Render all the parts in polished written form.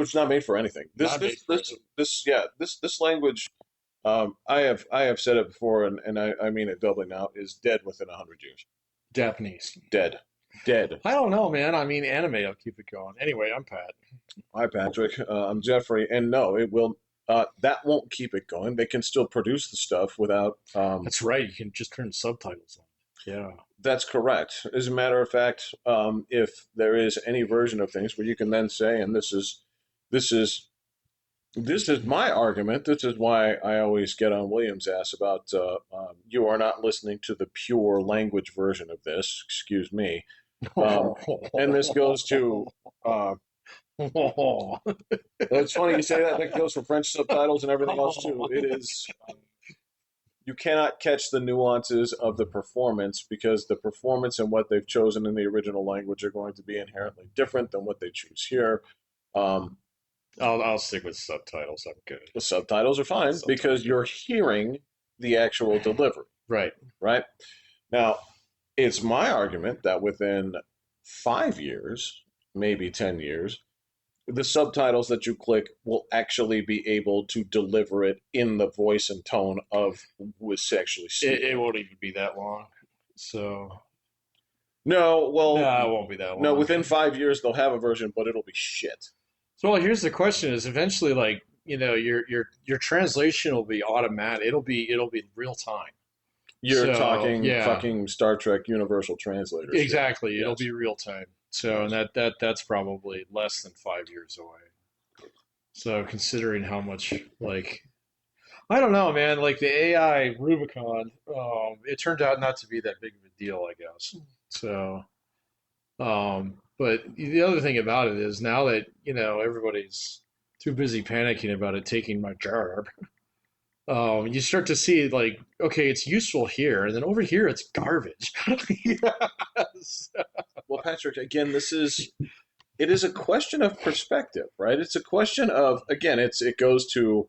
It's not made for anything. This language. I have said it before, and I mean it doubly now. Is dead within 100 years. Japanese. Dead, dead. I don't know, man. I mean, anime will keep it going. Anyway, I'm Pat. Hi, Patrick. I'm Jeffrey, and no, it will. That won't keep it going. They can still produce the stuff without. That's right. You can just turn the subtitles on. Yeah. That's correct. As a matter of fact, if there is any version of things where you can then say, and this is this is my argument. This is why I always get on William's ass about you are not listening to the pure language version of this. Excuse me. And this goes to. It's funny you say that. That goes for French subtitles and everything else too. It is. You cannot catch the nuances of the performance because the performance and what they've chosen in the original language are going to be inherently different than what they choose here. Um, I'll stick with subtitles. I'm good. the subtitles are fine because you're hearing the actual delivery, Right. right? Now, it's my argument that within 5 years, maybe 10 years, the subtitles that you click will actually be able to deliver it in the voice and tone of who is actually speaking. It won't even be that long. So No, well, no, it won't be that long. no. Within 5 years, they'll have a version, but it'll be shit. So well, here's the question: is eventually like your translation will be automatic. It'll be real time. You're So, talking yeah. fucking Star Trek Universal Translators. here. Exactly. It'll Yes. be real time. So and that's probably less than 5 years away. So considering how much like I don't know, man, like the AI Rubicon, it turned out not to be that big of a deal, I guess. So but the other thing about it is now that, everybody's too busy panicking about it taking my job, you start to see like, okay, it's useful here, and then over here it's garbage. Yes. Well, Patrick, again, it is a question of perspective, right? It's a question of again, it goes to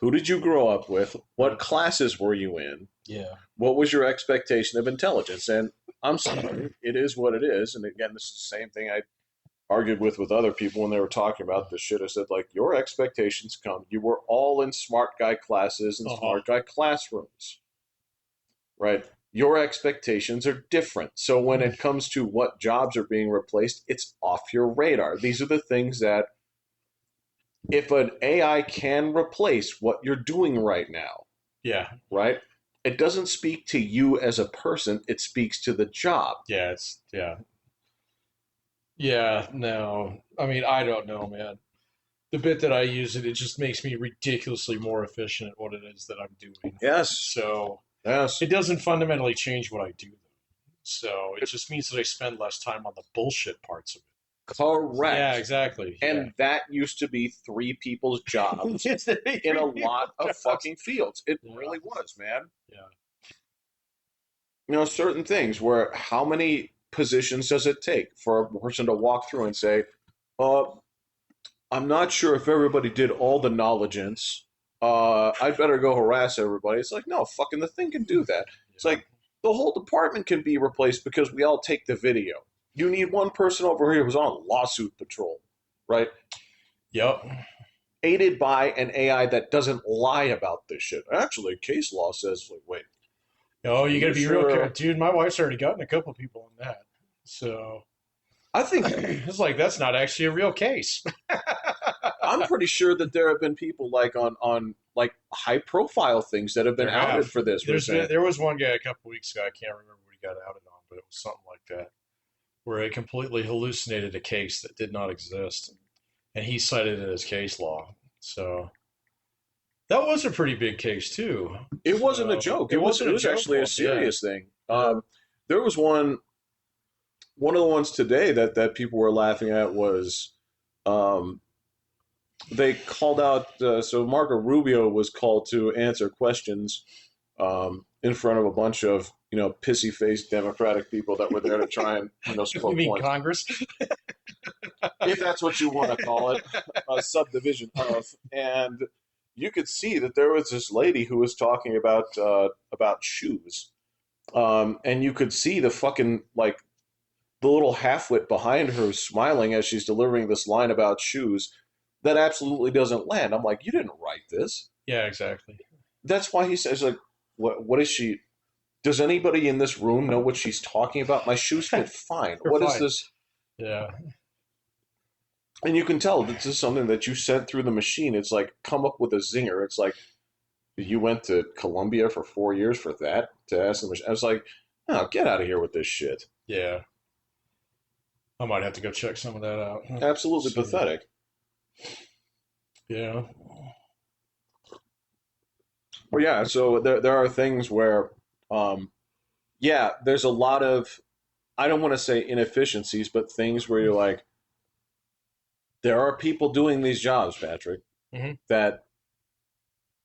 who did you grow up with? What classes were you in? Yeah. What was your expectation of intelligence? And I'm sorry, it is what it is. And again, this is the same thing I argued with other people when they were talking about this shit. I said, like, your expectations come. You were all in smart guy classes and smart guy classrooms, right? Your expectations are different. So when it comes to what jobs are being replaced, it's off your radar. These are the things that if an AI can replace what you're doing right now, Yeah. right? It doesn't speak to you as a person, it speaks to the job. Yeah, yeah, no. I mean, I don't know, man. The bit that I use it just makes me ridiculously more efficient at what it is that I'm doing. Yes. So Yes. it doesn't fundamentally change what I do, though. So it just means that I spend less time on the bullshit parts of it. Correct. Yeah, exactly. And that used to be three people's jobs in a lot of fucking fields. It really was, man. Yeah. Certain things where how many positions does it take for a person to walk through and say, uh, I'm not sure if everybody did all the knowledgeance. I'd better go harass everybody. It's like, no, fucking the thing can do that. It's like the whole department can be replaced because we all take the video. You need one person over here who's on lawsuit patrol, right? Yep. Aided by an AI that doesn't lie about this shit. Actually, case law says, like, wait. Oh, you gotta be sure? real careful. Dude, my wife's already gotten a couple people on that. So I think it's like that's not actually a real case. I'm pretty sure that there have been people like on like high profile things that have been outed for this. There was one guy a couple weeks ago. I can't remember what he got outed on, but it was something like that, where it completely hallucinated a case that did not exist, and he cited it as case law. So that was a pretty big case too. It wasn't a joke. It was actually a serious thing. There was one of the ones today that people were laughing at was they called out. So Marco Rubio was called to answer questions in front of a bunch of pissy faced Democratic people that were there to try and score You mean points. Congress? If that's what you want to call it, a subdivision of. And you could see that there was this lady who was talking about shoes, and you could see the fucking like the little halfwit behind her is smiling as she's delivering this line about shoes that absolutely doesn't land. I'm like, you didn't write this. Yeah, exactly. That's why he says, like, what is she? Does anybody in this room know what she's talking about? My shoes fit fine. You're What is fine. this? Yeah. And you can tell this is something that you sent through the machine. It's like, come up with a zinger. It's like, you went to Columbia for 4 years for that to ask the machine. I was like, oh, get out of here with this shit. Yeah. I might have to go check some of that out. Absolutely See. pathetic. Yeah. Well, yeah, so there are things where, yeah, there's a lot of, I don't want to say inefficiencies, but things where you're like, there are people doing these jobs, Patrick, Hmm. that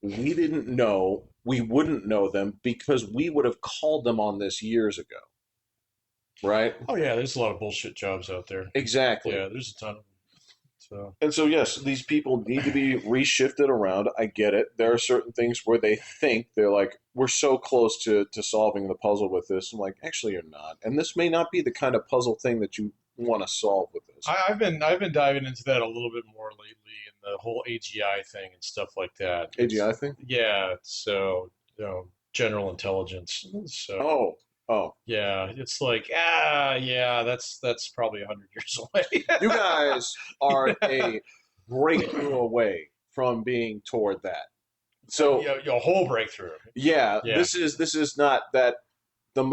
we didn't know, we wouldn't know them because we would have called them on this years ago, right? Oh yeah, there's a lot of bullshit jobs out there. Exactly. Yeah, there's a ton of them. So And so, yes, these people need to be reshifted around. I get it. There are certain things where they think they're like, we're so close to solving the puzzle with this. I'm like, actually, you're not. And this may not be the kind of puzzle thing that you want to solve with this. I've been diving into that a little bit more lately, and the whole AGI thing and stuff like that. AGI thing? Yeah, so general intelligence. So Oh, oh. yeah, it's like yeah, that's probably 100 years away. You guys are a breakthrough away from being toward that. So, Yeah, your whole breakthrough. yeah, Yeah, this is not that the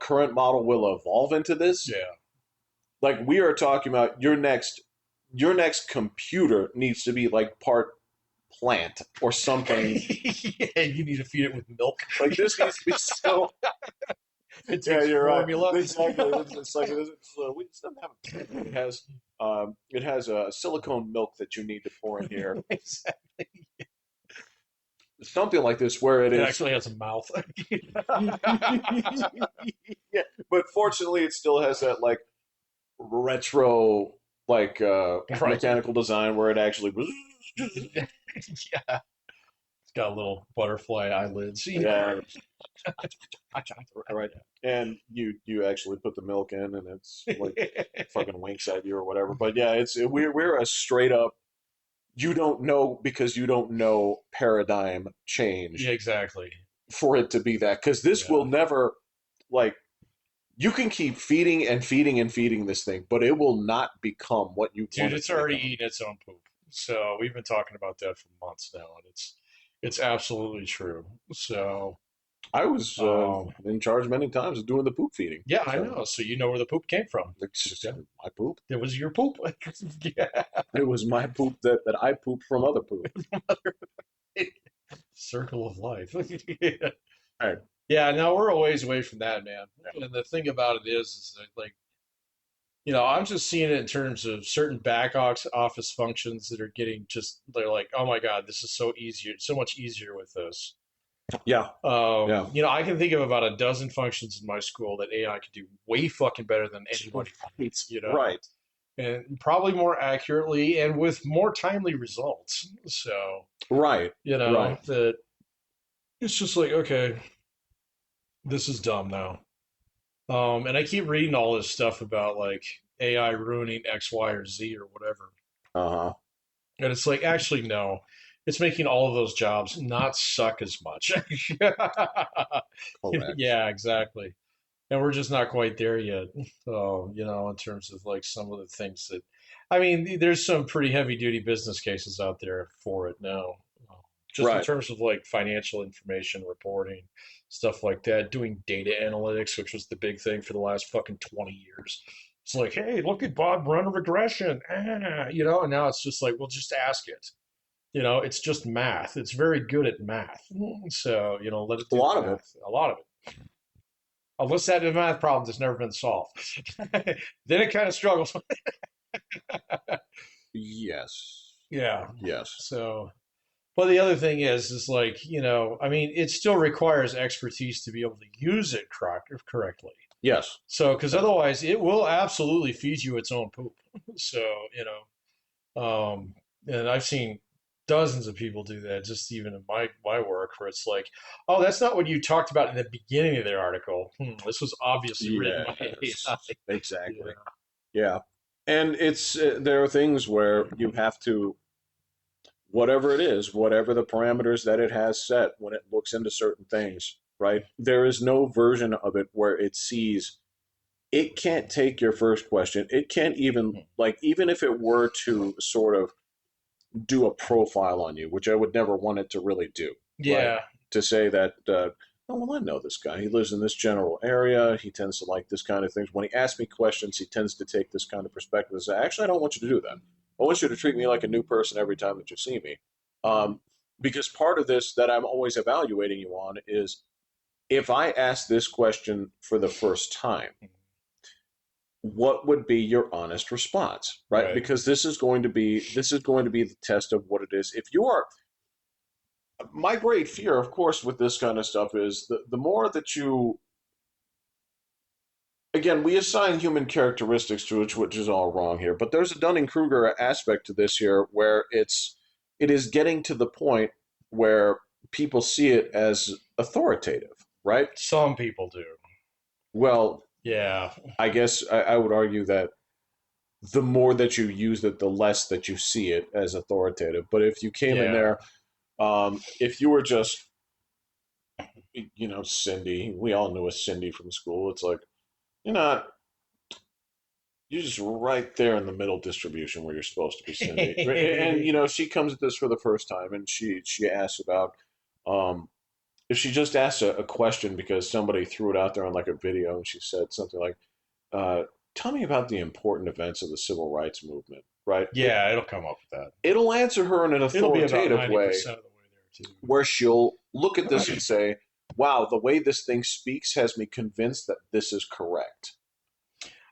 current model will evolve into this. yeah. Like we are talking about your next computer needs to be like part plant or something. Yeah, you need to feed it with milk. Like this needs to be so. It Yeah, takes you're right. formula. Exactly. It's like we just don't have. It has a silicone milk that you need to pour in here. Exactly. Something like this where it It is. actually has a mouth. Yeah, but fortunately, it still has that like retro like Right. mechanical design where it actually. Yeah. It's got little butterfly eyelids. Yeah. Right. And you actually put the milk in, and it's like fucking winks at you or whatever. But yeah, we're a straight up. You don't know because you don't know paradigm change Yeah, exactly. for it to be that because this Yeah. will never like you can keep feeding and feeding and feeding this thing, but it will not become what you Dude, want it it's to already become. eaten its own poop. So we've been talking about that for months now, and it's absolutely true. So I was um, in charge many times of doing the poop feeding. yeah, I So know. So you know where the poop came from. it's just Yeah. my poop. It was your poop. Yeah. It was my poop that I pooped from other poop. Circle of life. All right. Yeah, no, we're a ways away from that, man. And the thing about it is that, like, I'm just seeing it in terms of certain office functions that are getting they're like, oh my God, this is so easier, so much easier with this. Yeah. Yeah. I can think of about a dozen functions in my school that AI could do way fucking better than anybody, Right. and probably more accurately and with more timely results. So, Right. Right. that it's just like, okay, this is dumb now. And I keep reading all this stuff about like AI ruining X, Y, or Z or whatever. Uh-huh. And it's like, actually, no. It's making all of those jobs not suck as much. Correct. Yeah, exactly. And we're just not quite there yet. So, in terms of like some of the things that, I mean, there's some pretty heavy duty business cases out there for it now. Uh, Just in Right. terms of like financial information reporting, stuff like that, doing data analytics, which was the big thing for the last fucking 20 years. It's like, hey, look at Bob run a regression. And now it's just like, well, just ask it. It's just math. It's very good at math. So, let it A do lot the of it. math. A lot of it. Unless that math problem has never been solved. Then it kind of struggles. Yes. Yeah. Yes. So, but the other thing is like, I mean, it still requires expertise to be able to use it correctly. Yes. So, because otherwise it will absolutely feed you its own poop. So, and I've seen dozens of people do that just even in my work. work where it's like, oh, that's not what you talked about in the beginning of the article. This was obviously written by AI. Yes, exactly. Yeah. Yeah. And it's there are things where you have to, whatever it is, whatever the parameters that it has set when it looks into certain things, right? There is no version of it where it sees, it can't take your first question. It can't even, like, even if it were to sort of do a profile on you, which I would never want it to really do, right? Yeah. To say that, oh, well, I know this guy. He lives in this general area. He tends to like this kind of things. When he asks me questions, he tends to take this kind of perspective and say, actually, I don't want you to do that. I want you to treat me like a new person every time that you see me. Um, because part of this that I'm always evaluating you on is if I ask this question for the first time, what would be your honest response, right? Right. Because this is going to be the test of what it is. If you are, my great fear, of course, with this kind of stuff is the more that you, again, we assign human characteristics to it, which is all wrong here. But there's a Dunning-Kruger aspect to this here, where it is getting to the point where people see it as authoritative, right? Some people do. Well, Yeah. I guess I would argue that the more that you use it, the less that you see it as authoritative. But if you came in Yeah. there, if you were just, Cindy, we all knew a Cindy from school. It's like, you're not, you're just right there in the middle distribution where you're supposed to be, Cindy. And, she comes at this for the first time and she asks about, um, if she just asks a question because somebody threw it out there on like a video and she said something like, uh, tell me about the important events of the civil rights movement, right? Yeah, it'll come up with that. It'll answer her in an It'll be about authoritative way 90% of the way there too. where she'll look at this and say, wow, the way this thing speaks has me convinced that this is correct,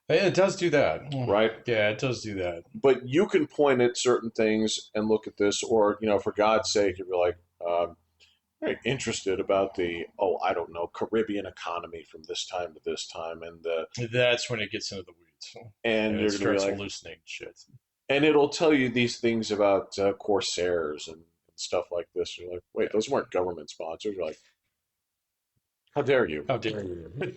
It does do that. right? Yeah, it does do that. But you can point at certain things and look at this, or, for God's sake, you'd be like, very interested about the, oh, I don't know, Caribbean economy from this time to this time. That's when it gets into the weeds. And And it you're going to be starts like, hallucinating shit. and it'll tell you these things about Corsairs and stuff like this. You're like, wait, those weren't government sponsors. You're like, how dare you? How dare you?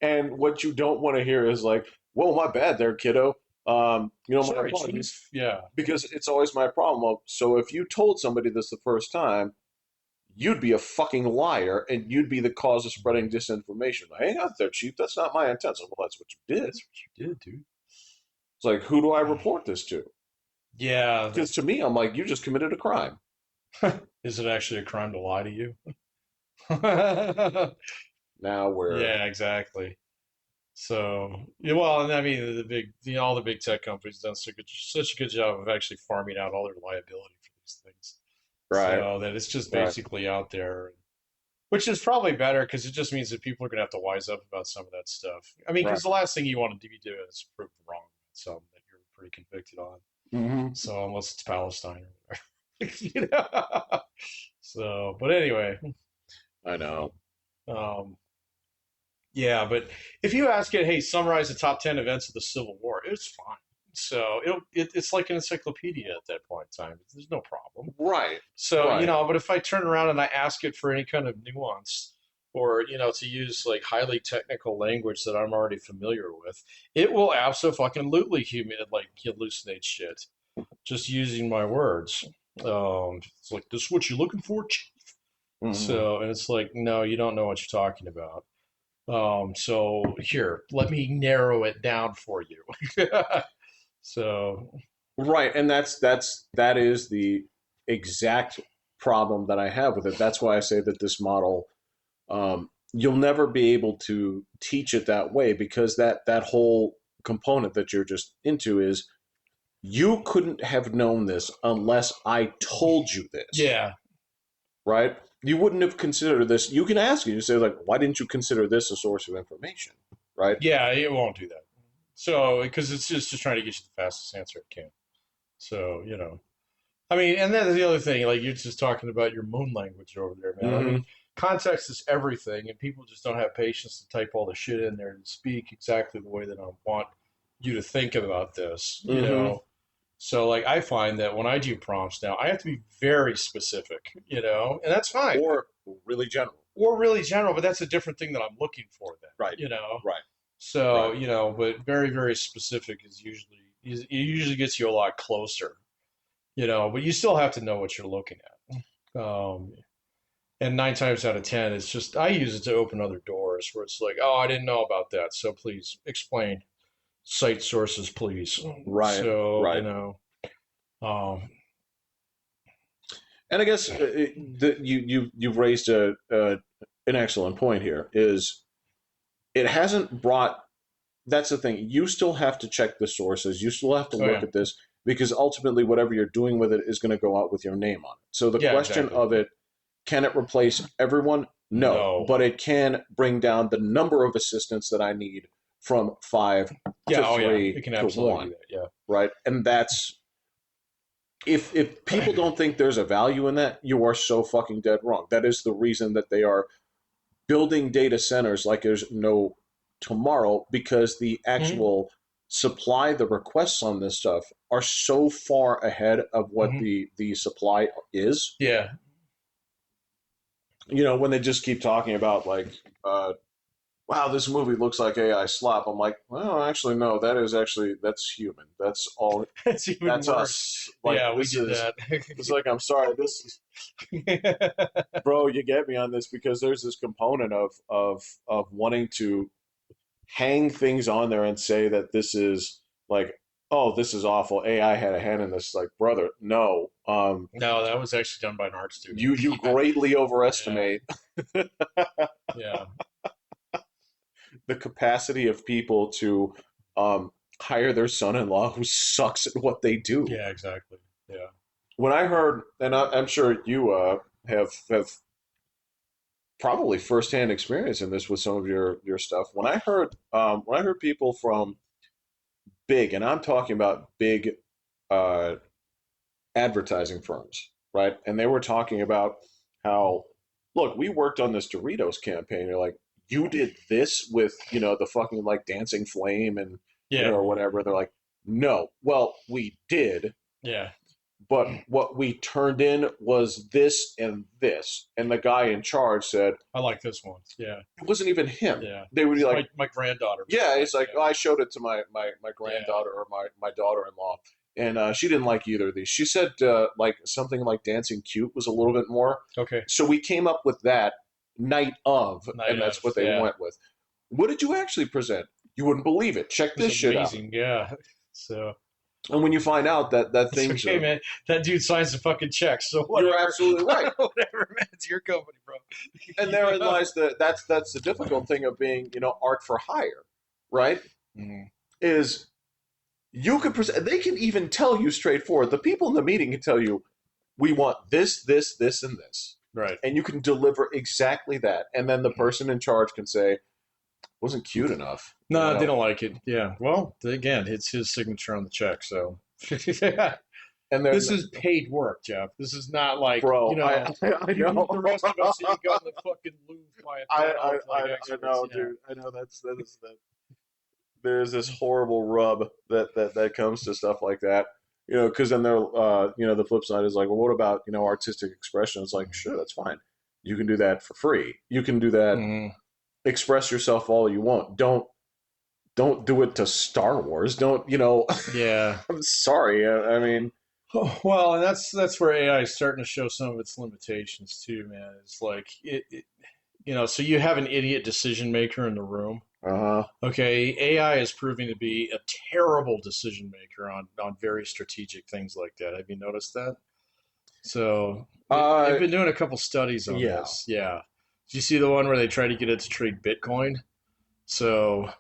And what you don't want to hear is like, whoa, my bad there, kiddo. My Sorry, apologies. Chief. Yeah. Because it's always my problem. Well, so if you told somebody this the first time, you'd be a fucking liar and you'd be the cause of spreading disinformation. Like, hang out there, Chief. That's not my intent. So, well, that's what you did. That's what you did, dude. It's like, who do I report this to? Yeah. Because to me, I'm like, you just committed a crime. Is it actually a crime to lie to you? Now we're, Yeah, exactly. So, yeah, well, and I mean, all the big tech companies done such a good job of actually farming out all their liability for these things, right, so that it's just right, basically out there, which is probably better because it just means that people are going to have to wise up about some of that stuff. I mean, right. because the last thing you want to be doing is prove wrong on something that you're pretty convicted on. Mm-hmm. So, unless it's Palestine or whatever, you know. So, but anyway, I know. um, yeah, but if you ask it, hey, summarize the top 10 events of the Civil War, it's fine. So it's like an encyclopedia at that point in time. There's no problem. Right, So, right. but if I turn around and I ask it for any kind of nuance or, to use like highly technical language that I'm already familiar with, it will absolutely hallucinate shit just using my words. It's like, this is what you're looking for, Chief? Mm-hmm. So, and it's like, no, you don't know what you're talking about. So here, let me narrow it down for you. So Right, and that is the exact problem that I have with it. That's why I say that this model, you'll never be able to teach it that way because that whole component that you're just into is you couldn't have known this unless I told you this, yeah, right? You wouldn't have considered this. You can ask you say like, why didn't you consider this a source of information, right? yeah, it won't do that. So because it's just trying to get you the fastest answer it can. So I mean, and then the other thing, like you're just talking about your moon language over there, man. I Mm-hmm. mean, context is everything, and people just don't have patience to type all the shit in there and speak exactly the way that I want you to think about this. Mm-hmm. So like I find that when I do prompts now, I have to be very specific, and that's fine. Or really general. Or really general, but that's a different thing that I'm looking for then, Right. Right. So, Right. but very, very specific it usually gets you a lot closer, but you still have to know what you're looking at. And 9 times out of 10, it's just I use it to open other doors where it's like, oh, I didn't know about that, so please explain. Site sources, please. Right. So, Right. um, And I guess you've raised an excellent point here. Is it hasn't brought. That's the thing. You still have to check the sources. You still have to oh look yeah, at this because ultimately, whatever you're doing with it is going to go out with your name on it. So the yeah, question exactly. of it, can it replace everyone? No, No, but it can bring down the number of assistants that I need from five to yeah, oh yeah, it three can to absolutely do one, that. Yeah. right? And that's if people don't think there's a value in that, you are so fucking dead wrong. That is the reason that they are building data centers like there's no tomorrow because the Hmm. actual supply, the requests on this stuff are so far ahead of what Hmm. the supply is. Yeah. When they just keep talking about like, wow, this movie looks like AI slop. I'm like, well, actually, no, that's human. That's all. It's even That's worse. us. Like Yeah, we this did is. that. It's like I'm sorry. This is, bro. You get me on this because there's this component of wanting to hang things on there and say that this is like, oh, this is awful. AI had a hand in this. Like, brother, no. No, that was actually done by an art student. You Yeah, greatly yeah, overestimate yeah, the capacity of people to hire their son-in-law who sucks at what they do. yeah, exactly. Yeah. When I heard, and I'm sure you have probably firsthand experience in this with some of your stuff. When I heard people from big, and I'm talking about big uh, advertising firms, right? And they were talking about how, look, we worked on this Doritos campaign. They're like, you did this with, the fucking like dancing flame and, Yeah, or whatever. They're like, no, well, we did, yeah. but what we turned in was this and this. And the guy in charge said, I like this one. Yeah, it wasn't even him. yeah. They would be This is like, my granddaughter made yeah, that. it's like, oh, I showed it to my Yeah, granddaughter or my daughter-in-law, and she didn't like either of these. She said like something like dancing cute was a little bit more. yeah. Okay. So we came up with that night of, Night and of. that's what they Yeah, went with. What did you actually present? You wouldn't believe it. Check it was this shit out. amazing. Yeah. So And when you find out that it's things okay, are, man. That dude signs the fucking check. So you're whatever, absolutely right. whatever, man. It's your company, bro. And therein lies that's the difficult thing of being art for hire, right? Mhm. Is you could present. They can even tell you straightforward. The people in the meeting can tell you, we want this, and this, Right. and you can deliver exactly that. And then the person in charge can say, "Wasn't cute enough," No, they don't like it. Yeah. Well, again, it's his signature on the check. So And then, this is paid work, Jeff. This is not like, bro, I you know, beat the rest of us and you got in the fucking Louvre by a panel of like I experts. know, Yeah. dude. I know that is the there's this horrible rub that comes to stuff like that. Because then they're, the flip side is like, well, what about, artistic expression? It's like, sure, that's fine. You can do that for free. You can do that. Mhm. Express yourself all you want. Don't do it to Star Wars. Don't. Yeah. I'm sorry. I mean, Oh, well, and that's where AI is starting to show some of its limitations too, man. It's like so you have an idiot decision maker in the room. uh huh. Okay, AI is proving to be a terrible decision maker on very strategic things like that. Have you noticed that? So they've Uh, been doing a couple studies on yeah. this. Yeah. Did you see the one where they tried to get it to trade Bitcoin? So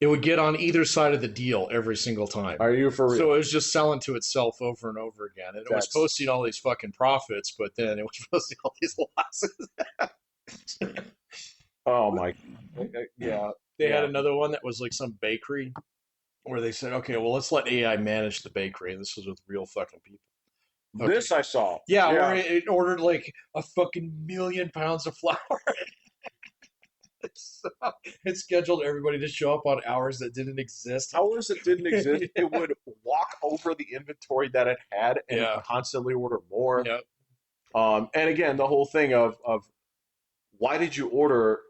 it would get on either side of the deal every single time. Are you for So real? it was just selling to itself over and over again. And it was That's. posting all these fucking profits, but then it was posting all these losses. Oh my. Yeah. They had Yeah. another one that was like some bakery where they said, okay, well, let's let AI manage the bakery. And this was with real fucking people. Okay. This I saw. Yeah, where Yeah. it ordered like a fucking million pounds of flour. So it scheduled everybody to show up on hours that didn't exist. Hours that didn't exist, it would walk over the inventory that it had and Yeah. constantly order more. Yeah. And again, the whole thing of why did you order,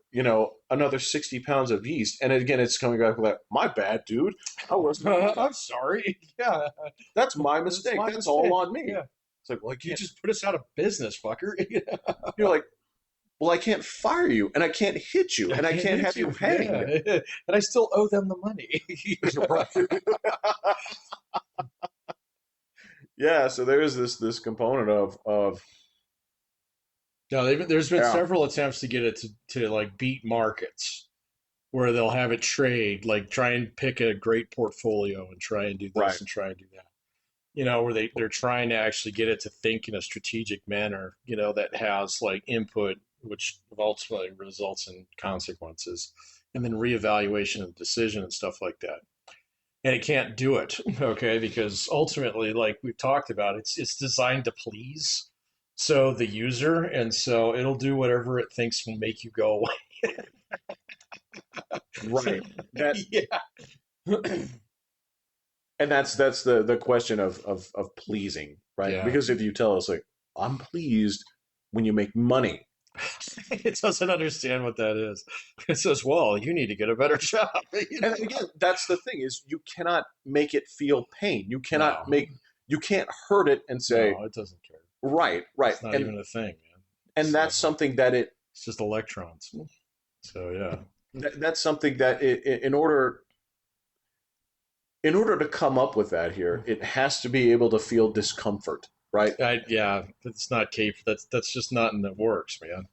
another 60 pounds of yeast? And again, it's coming back with that, my bad, dude. I wasn't. I'm sorry. Yeah. That's my That's mistake. my That's all mistake. on me. Yeah. It's like, well, I You can't. just put us out of business, fucker. You're like, well, I can't fire you, and I can't hit you, and I can't have you hang. Yeah. And I still owe them the money. Yeah, so there's this component of No, there's been yeah, several attempts to get it to like beat markets where they'll have it trade, like try and pick a great portfolio and try and do right, this and try and do that. Where they're trying to actually get it to think in a strategic manner, that has like input, which ultimately results in consequences, and then reevaluation of the decision and stuff like that. And it can't do it, okay, because ultimately, like we've talked about, it's designed to please so the user, and so it'll do whatever it thinks will make you go away. right. That Yeah. and that's the question of pleasing, right? Yeah. Because if you tell us like, I'm pleased when you make money. It doesn't understand what that is. It says, well, you need to get a better job. And again, that's the thing is you cannot make it feel pain. No, You can't hurt it and say, no, it doesn't care. right, right. It's not even a thing, man. And So that's something that it's just electrons. So yeah. that's something that in order to come up with that here, it has to be able to feel discomfort, right? Yeah, that's not capable. That's just not in the works, man.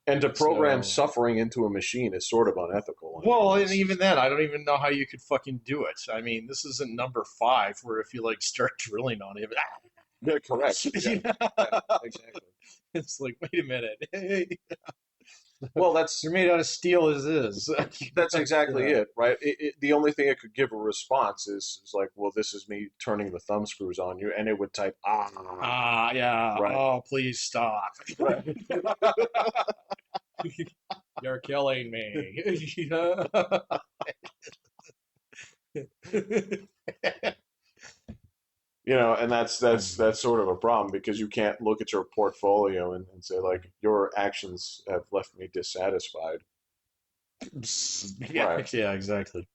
And to program So suffering into a machine is sort of unethical. I well, mean, and even then, I don't even know how you could fucking do it. I mean, this isn't number five, where if you like start drilling on it, yeah, correct. Yeah, yeah, exactly. it's like, wait a minute, hey, Well, you're made out of steel as is. that's exactly Yeah. it, right? The only thing it could give a response is like, well, this is me turning the thumb screws on you, and it would type Ah, yeah. right, Oh, please stop. right. You're killing me. And that's sort of a problem because you can't look at your portfolio and say like your actions have left me dissatisfied. Yeah, Right. yeah, exactly.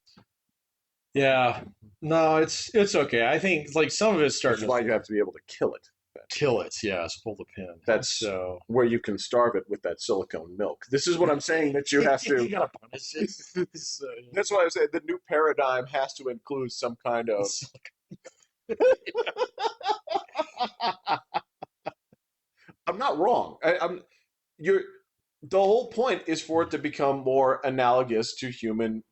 Yeah, no, it's okay. I think like some of it's Which starting is to why you have to be able to kill it. kill it. Yeah, it's pull the pin. That's So where you can starve it with that silicone milk. This is what I'm saying that you have you to. gotta punish it. So, That's why I say the new paradigm has to include some kind of. I'm not wrong. I'm you're the whole point is for it to become more analogous to human,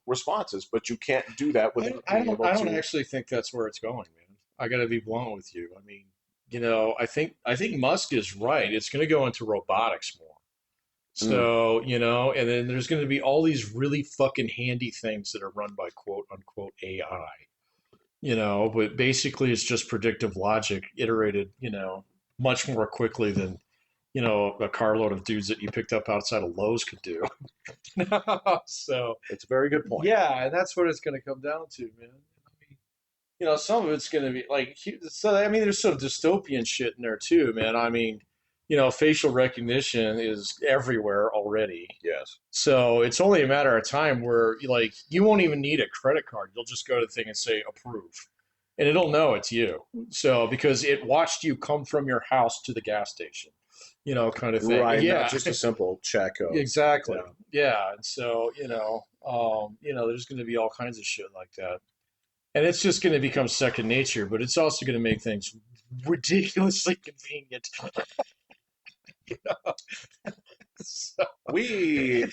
responses, but you can't do that without being able I don't to. actually think that's where it's going, man. I gotta be blunt with you. I mean, I think Musk is right. It's gonna go into robotics more. Mm, So, and then there's going to be all these really fucking handy things that are run by quote unquote AI, but basically it's just predictive logic iterated, much more quickly than, a carload of dudes that you picked up outside of Lowe's could do. So, it's a very good point. yeah, and that's what it's going to come down to, man. I mean, some of it's going to be like, so I mean, there's some dystopian shit in there too, man. I mean, facial recognition is everywhere already. Yes. So it's only a matter of time where like you won't even need a credit card. You'll just go to the thing and say approve. And it'll know it's you. So because it watched you come from your house to the gas station, kind of thing. Right. Not Yeah, just a simple check of. exactly. Yeah. Yeah. And so, there's going to be all kinds of shit like that. And it's just going to become second nature, but it's also going to make things ridiculously convenient. So, We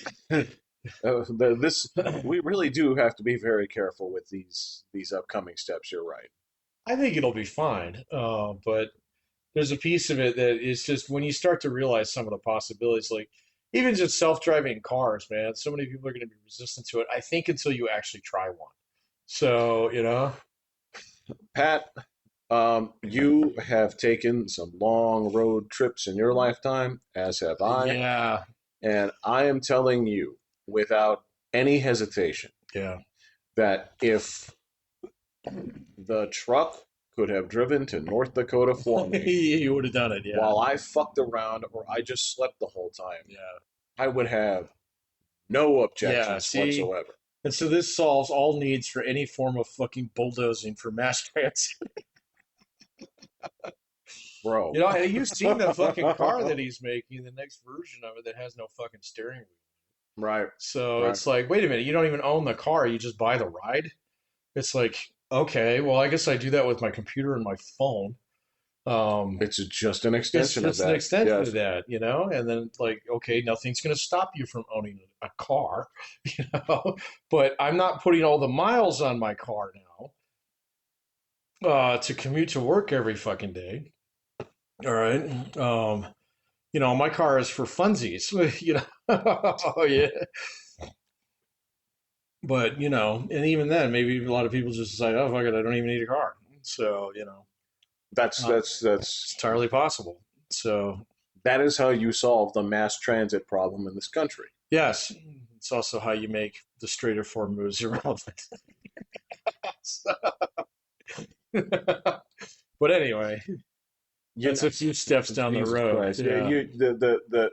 this we really do have to be very careful with these upcoming steps. You're right. I think it'll be fine. But there's a piece of it that is just when you start to realize some of the possibilities, like even just self-driving cars, man. So many people are going to be resistant to it. I think until you actually try one. So, Pat, you have taken some long road trips in your lifetime, as have I. yeah, And I am telling you without any hesitation Yeah. that if the truck could have driven to North Dakota for me You would have done it. Yeah. while I fucked around or I just slept the whole time, Yeah. I would have no Yeah. objections See. whatsoever. And so this solves all needs for any form of fucking bulldozing for mass transit. Bro. You know, have you seen the fucking car that he's making, the next version of it that has no fucking steering wheel? Right. So Right. it's like, wait a minute, you don't even own the car, you just buy the ride? It's like, okay, well, I guess I do that with my computer and my phone. It's just an It's extension of just an that. extension Yes. of that, you know? And then, like, okay, nothing's going to stop you from owning a car, you know? But I'm not putting all the miles on my car now to commute to work every fucking day. All right. You know, my car is for funsies, you know? Oh, yeah. But, you know, and even then, maybe a lot of people just decide, oh, fuck it, I don't even need a car. So, you know, That's uh, that's it's that's entirely possible. So, that is how you solve the mass transit problem in this country. yes, it's also how you make the straighter form moves irrelevant. But anyway, You that's know, a few steps down the Jesus road. Christ. Yeah, Yeah. you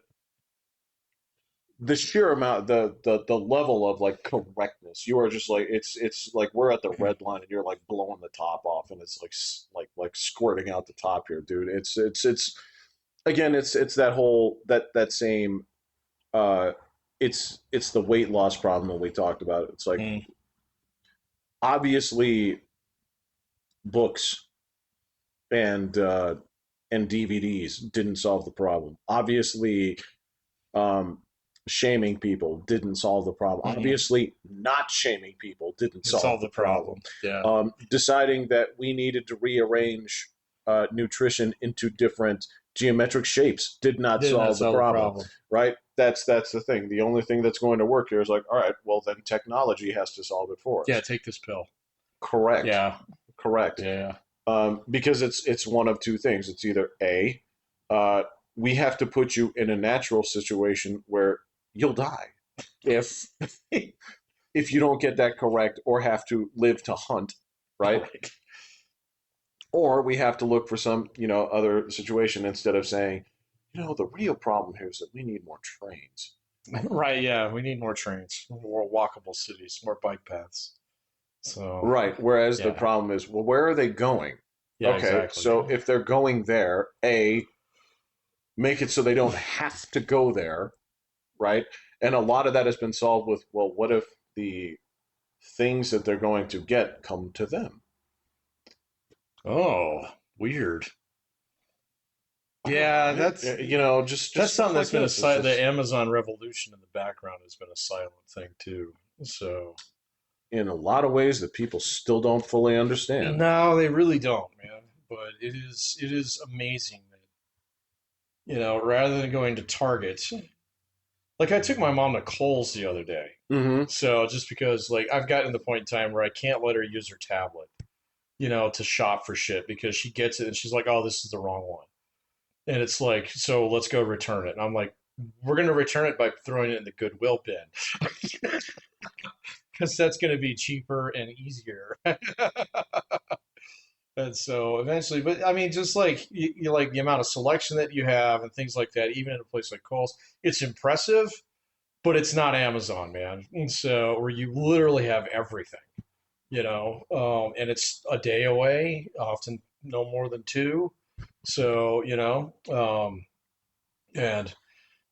the sheer amount the level of like correctness. You are just like it's like we're at the red line and you're like blowing the top off and it's like squirting out the top here, dude. It's again it's that whole that same uh it's the weight loss problem that we talked about. It's like Mm. obviously books and and DVDs didn't solve the problem. Obviously, um, shaming people didn't solve the problem. Mm. Obviously, not shaming people didn't It solve solved the the problem. problem. Yeah. Deciding that we needed to rearrange nutrition into different geometric shapes did not Did not solve the solve the problem, problem. right? That's the thing. The only thing that's going to work here is like, all right, well then technology has to solve it for Yeah, us. take this pill. Correct, Yeah. correct. Yeah. Because it's one of two things. It's either a uh, we have to put you in a natural situation where you'll die if if you don't get that correct or have to live to hunt, right? Right. Or we have to look for some other situation instead of saying, the real problem here is that we need more trains. Right. Yeah. We need more trains, more walkable cities, more bike paths. So, Right. Whereas the yeah. problem is, well, where are they going? Yeah, Okay, exactly. so if they're going there, make it so they don't have to go there, right? And a lot of that has been solved with, well, what if the things that they're going to get come to them? Oh, weird. Yeah, Right? that's Just that's stuff something like that's been a this. It's silent. The just Amazon revolution in the background has been a silent thing too. So in a lot of ways that people still don't fully understand. no, they really don't, man. But it is amazing that rather than going to Target, like I took my mom to Kohl's the other day. Mm-hmm. So just because like I've gotten to the point in time where I can't let her use her tablet, to shop for shit because she gets it and she's like, oh, this is the wrong one. And it's like, so let's go return it. And I'm like, we're going to return it by throwing it in the Goodwill bin because that's going to be cheaper and easier. And so eventually, but I mean, just like you like the amount of selection that you have and things like that, even in a place like Kohl's, it's impressive, but it's not Amazon, man. And so where you literally have everything, and it's a day away, often no more than two. So, and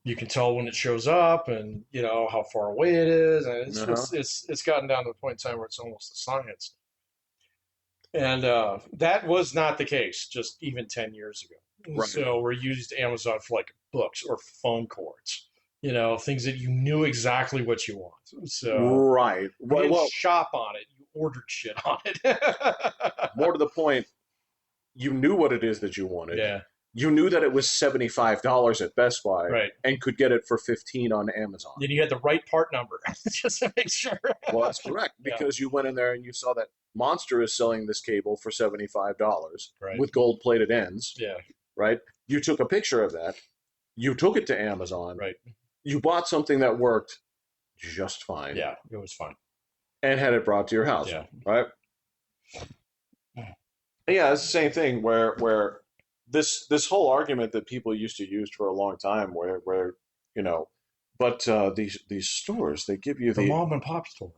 you can tell when it shows up and how far away it is, and it's Uh-huh. just it's gotten down to the point in time where it's almost a science. And that was not the case just even 10 years ago. Right. So we used Amazon for like books or phone cords, things that you knew exactly what you want. So Right. you didn't Well, shop on it, you ordered shit on it. more to the point, you knew what it is that you wanted. Yeah, You knew that it was $75 at Best Buy right. and could get it for 15 on Amazon. Then you had the right part number just to make sure. Well, that's correct Yeah, because you went in there and you saw that Monster is selling this cable for $75 right. with gold-plated ends, Yeah, right? You took a picture of that. You took it to Amazon. right. You bought something that worked just fine. Yeah, it was fine. And had it brought to your house, Yeah. right? Yeah, it's the same thing where this whole argument that people used to use for a long time, where you know, but these stores they give you The the mom and pop store.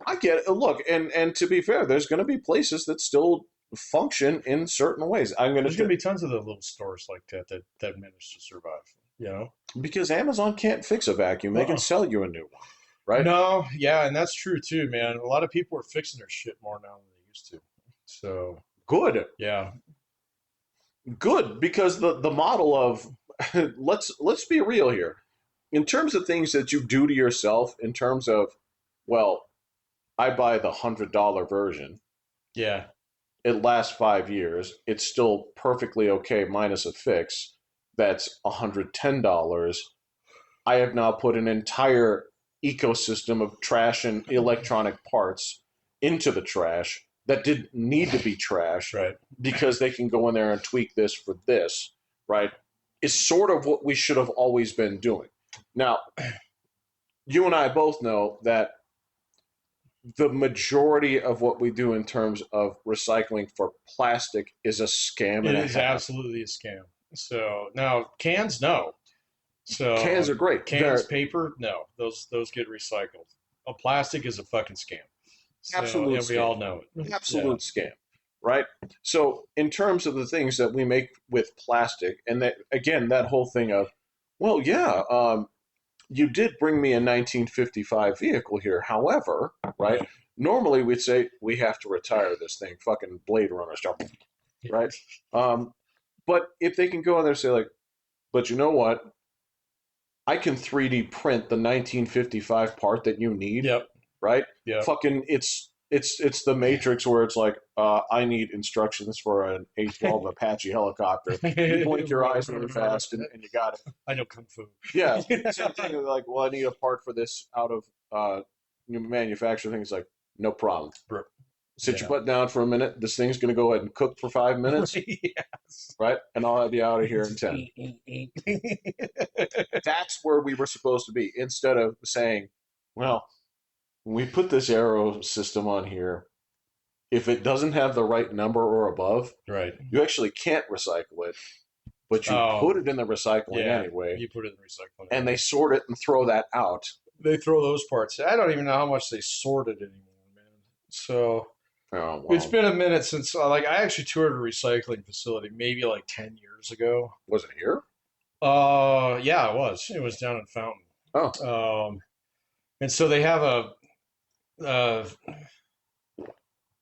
I get it. Look, and to be fair, there's going to be places that still function in certain ways. There's going to be tons of the little stores like that manage to survive. You know, because Amazon can't fix a vacuum; they can uh sell you a new one, right? no, yeah, and that's true too, man. A lot of people are fixing their shit more now than they used to. So Good, yeah, good, because the model of let's be real here, in terms of things that you do to yourself, in terms of, well, I buy the $100 version. yeah, It lasts 5 years. It's still perfectly okay, minus a fix. That's $110. I have now put an entire ecosystem of trash and electronic parts into the trash that didn't need to be trash right. because they can go in there and tweak this for this, right? Is sort of what we should have always been doing. Now, you and I both know that the majority of what we do in terms of recycling for plastic is a scam It and a is half. absolutely a scam. So now cans, no. So Cans are great. cans, paper, no. Those get recycled. A plastic is a fucking scam. So Absolute and we scam. all know it. Yeah. Absolute scam, right? So, in terms of the things that we make with plastic, and that again, that whole thing of, well, yeah, you did bring me a 1955 vehicle here. However, right? Yeah. Normally we'd say we have to retire this thing, fucking Blade Runner stuff, right? Um, but if they can go in there and say like, but you know what? I can 3D print the 1955 part that you need, Yep. right? Yep. Fucking, it's the Matrix where it's like, I need instructions for an A-12 Apache helicopter. You blink your eyes really fast, and you got it. I know kung fu. Yeah, same thing. Like, well, I need a part for this out of manufacturing thing. It's like, no problem. Sit your Yeah. butt down for a minute. This thing's going to go ahead and cook for 5 minutes, Yes. right? And I'll have you out of here in 10. That's where we were supposed to be, instead of saying, well, when we put this arrow system on here, if it doesn't have the right number or above, Right. you actually can't recycle it, but you Oh, put it in the recycling yeah. anyway, You put it in the recycling. and they sort it and throw that out. They throw those parts. I don't even know how much they sort it anymore, man. So Oh, it's well, been a minute since like I actually toured a recycling facility maybe like 10 years ago. was it here? Yeah, it was. It was down in Fountain. Oh, And so they have uh,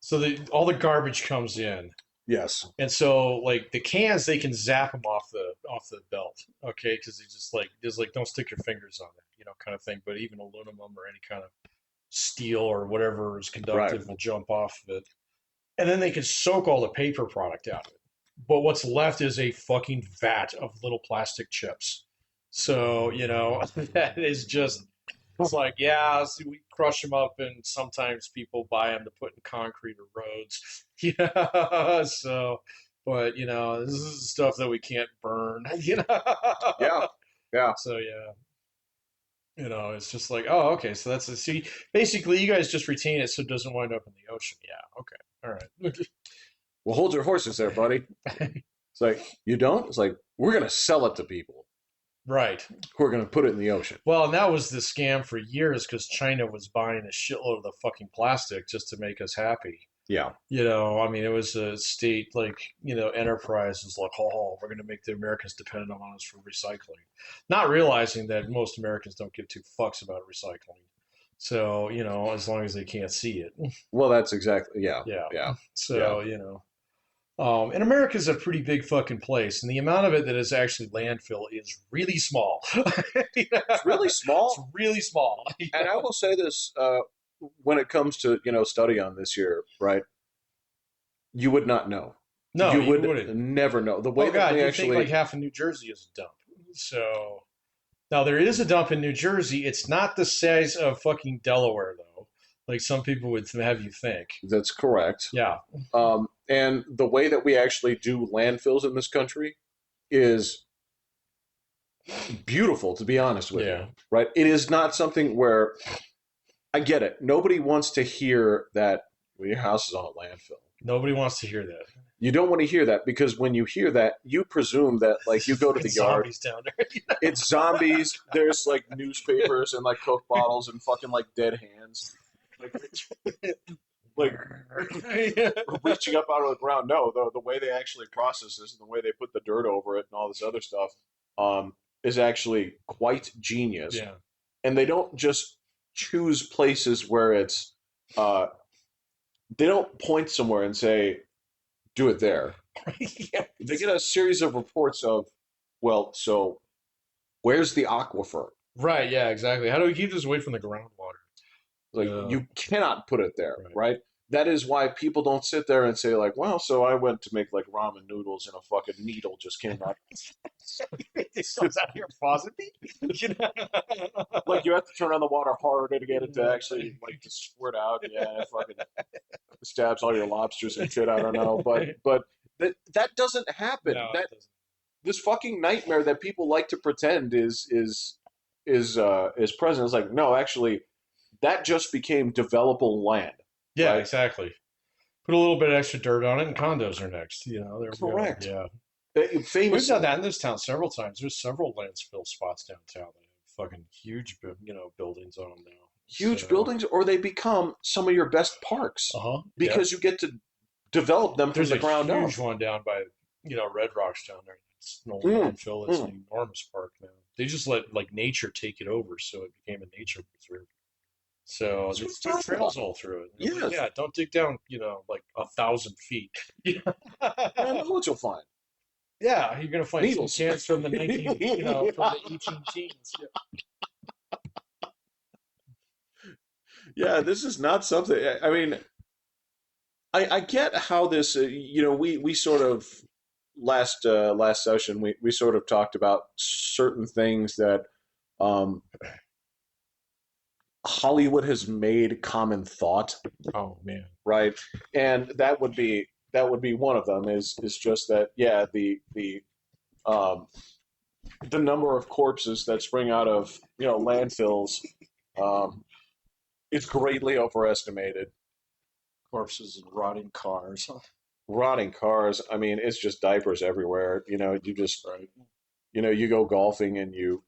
so all the garbage comes in, yes. and so like the cans they can zap them off the belt, okay? Because they just like don't stick your fingers on it, kind of thing. But even aluminum or any kind of steel or whatever is Right. conductive will jump off of it, and then they can soak all the paper product out of it. But what's left is a fucking vat of little plastic chips. So that is just it's like, yeah, so we crush them up, and sometimes people buy them to put in concrete or roads. Yeah, so, but this is stuff that we can't burn. Yeah. Yeah. So yeah, it's just like, oh, okay, so that's see, basically, you guys just retain it so it doesn't wind up in the ocean. Yeah, okay, all right, Well, hold your horses there, buddy. It's like, you don't? It's like, we're going to sell it to people right. who are going to put it in the ocean. Well, and that was the scam for years because China was buying a shitload of the fucking plastic just to make us happy. Yeah. I mean, it was a state enterprise is like, oh, we're going to make the Americans dependent on us for recycling, not realizing that most Americans don't give two fucks about recycling. So, as long as they can't see it. Well, that's exactly, yeah. Yeah. Yeah. So, and America's a pretty big fucking place, and the amount of it that is actually landfill is really small. It's really It's small. really small. And I will say this, when it comes to, study on this year, right? You would not know. No, You you would wouldn't. never know. The way Oh that God, we you think actually, like half of New Jersey is a dump. So now there is a dump in New Jersey. It's not the size of fucking Delaware though, like some people would have you think. that's correct. Yeah. And the way that we actually do landfills in this country is beautiful, to be honest with Yeah. you. Right? It is not something where I get it. Nobody wants to hear that well, your house is on a landfill. Nobody wants to hear that. You don't want to hear that because when you hear that, you presume that like you go to Fucking the yard, zombies down there. it's zombies. There's like newspapers and like Coke bottles and fucking like dead hands, like like reaching up out of the ground. No, the way they actually process this and the way they put the dirt over it and all this other stuff is actually quite genius. Yeah. And they don't just choose places where it's uh, they don't point somewhere and say do it there. Yeah. They get a series of reports of well, so where's the aquifer? Right. Yeah. Exactly. How do we keep this away from the groundwater? Like Yeah. you cannot put it there, Right. right? That is why people don't sit there and say like, well, so I went to make like ramen noodles and a fucking needle just came out. This comes out of your faucet. You know? Like you have to turn on the water harder to get it to actually like to squirt out. Yeah, it fucking stabs all your lobsters and shit. I don't know, but that doesn't happen. No, That it doesn't. this fucking nightmare that people like to pretend is present. It's like no, actually, that just became developable land, Yeah, right? exactly. Put a little bit of extra dirt on it, and condos are next. You know, there we go. Correct. Yeah, we've done Famously, that in this town several times. There's several landfill spots downtown that have fucking huge, buildings on them now. huge So, buildings, or they become some of your best parks yeah. because you get to develop them from There's the a ground up. huge one down by, Red Rocks down there. It's an old Mm, landfill. It's mm. an enormous park now. They just let like nature take it over, so it became a nature reserve. So That's what there's I'm talking trails about. all through it. Yes, Yeah, don't dig down, like 1,000 feet. and I know what you'll find. Yeah, you're gonna find tin Needles. cans from the 19, from the 18 teens. Yeah, this is not something. I mean, I get how this. We sort of last session we sort of talked about certain things that um, Hollywood has made common thought, Oh man. right? And that would be one of them. Is just that yeah um, the number of corpses that spring out of landfills um, is greatly overestimated. Corpses and rotting cars. Rotting cars. I mean, it's just diapers everywhere. You just Right. you go golfing and you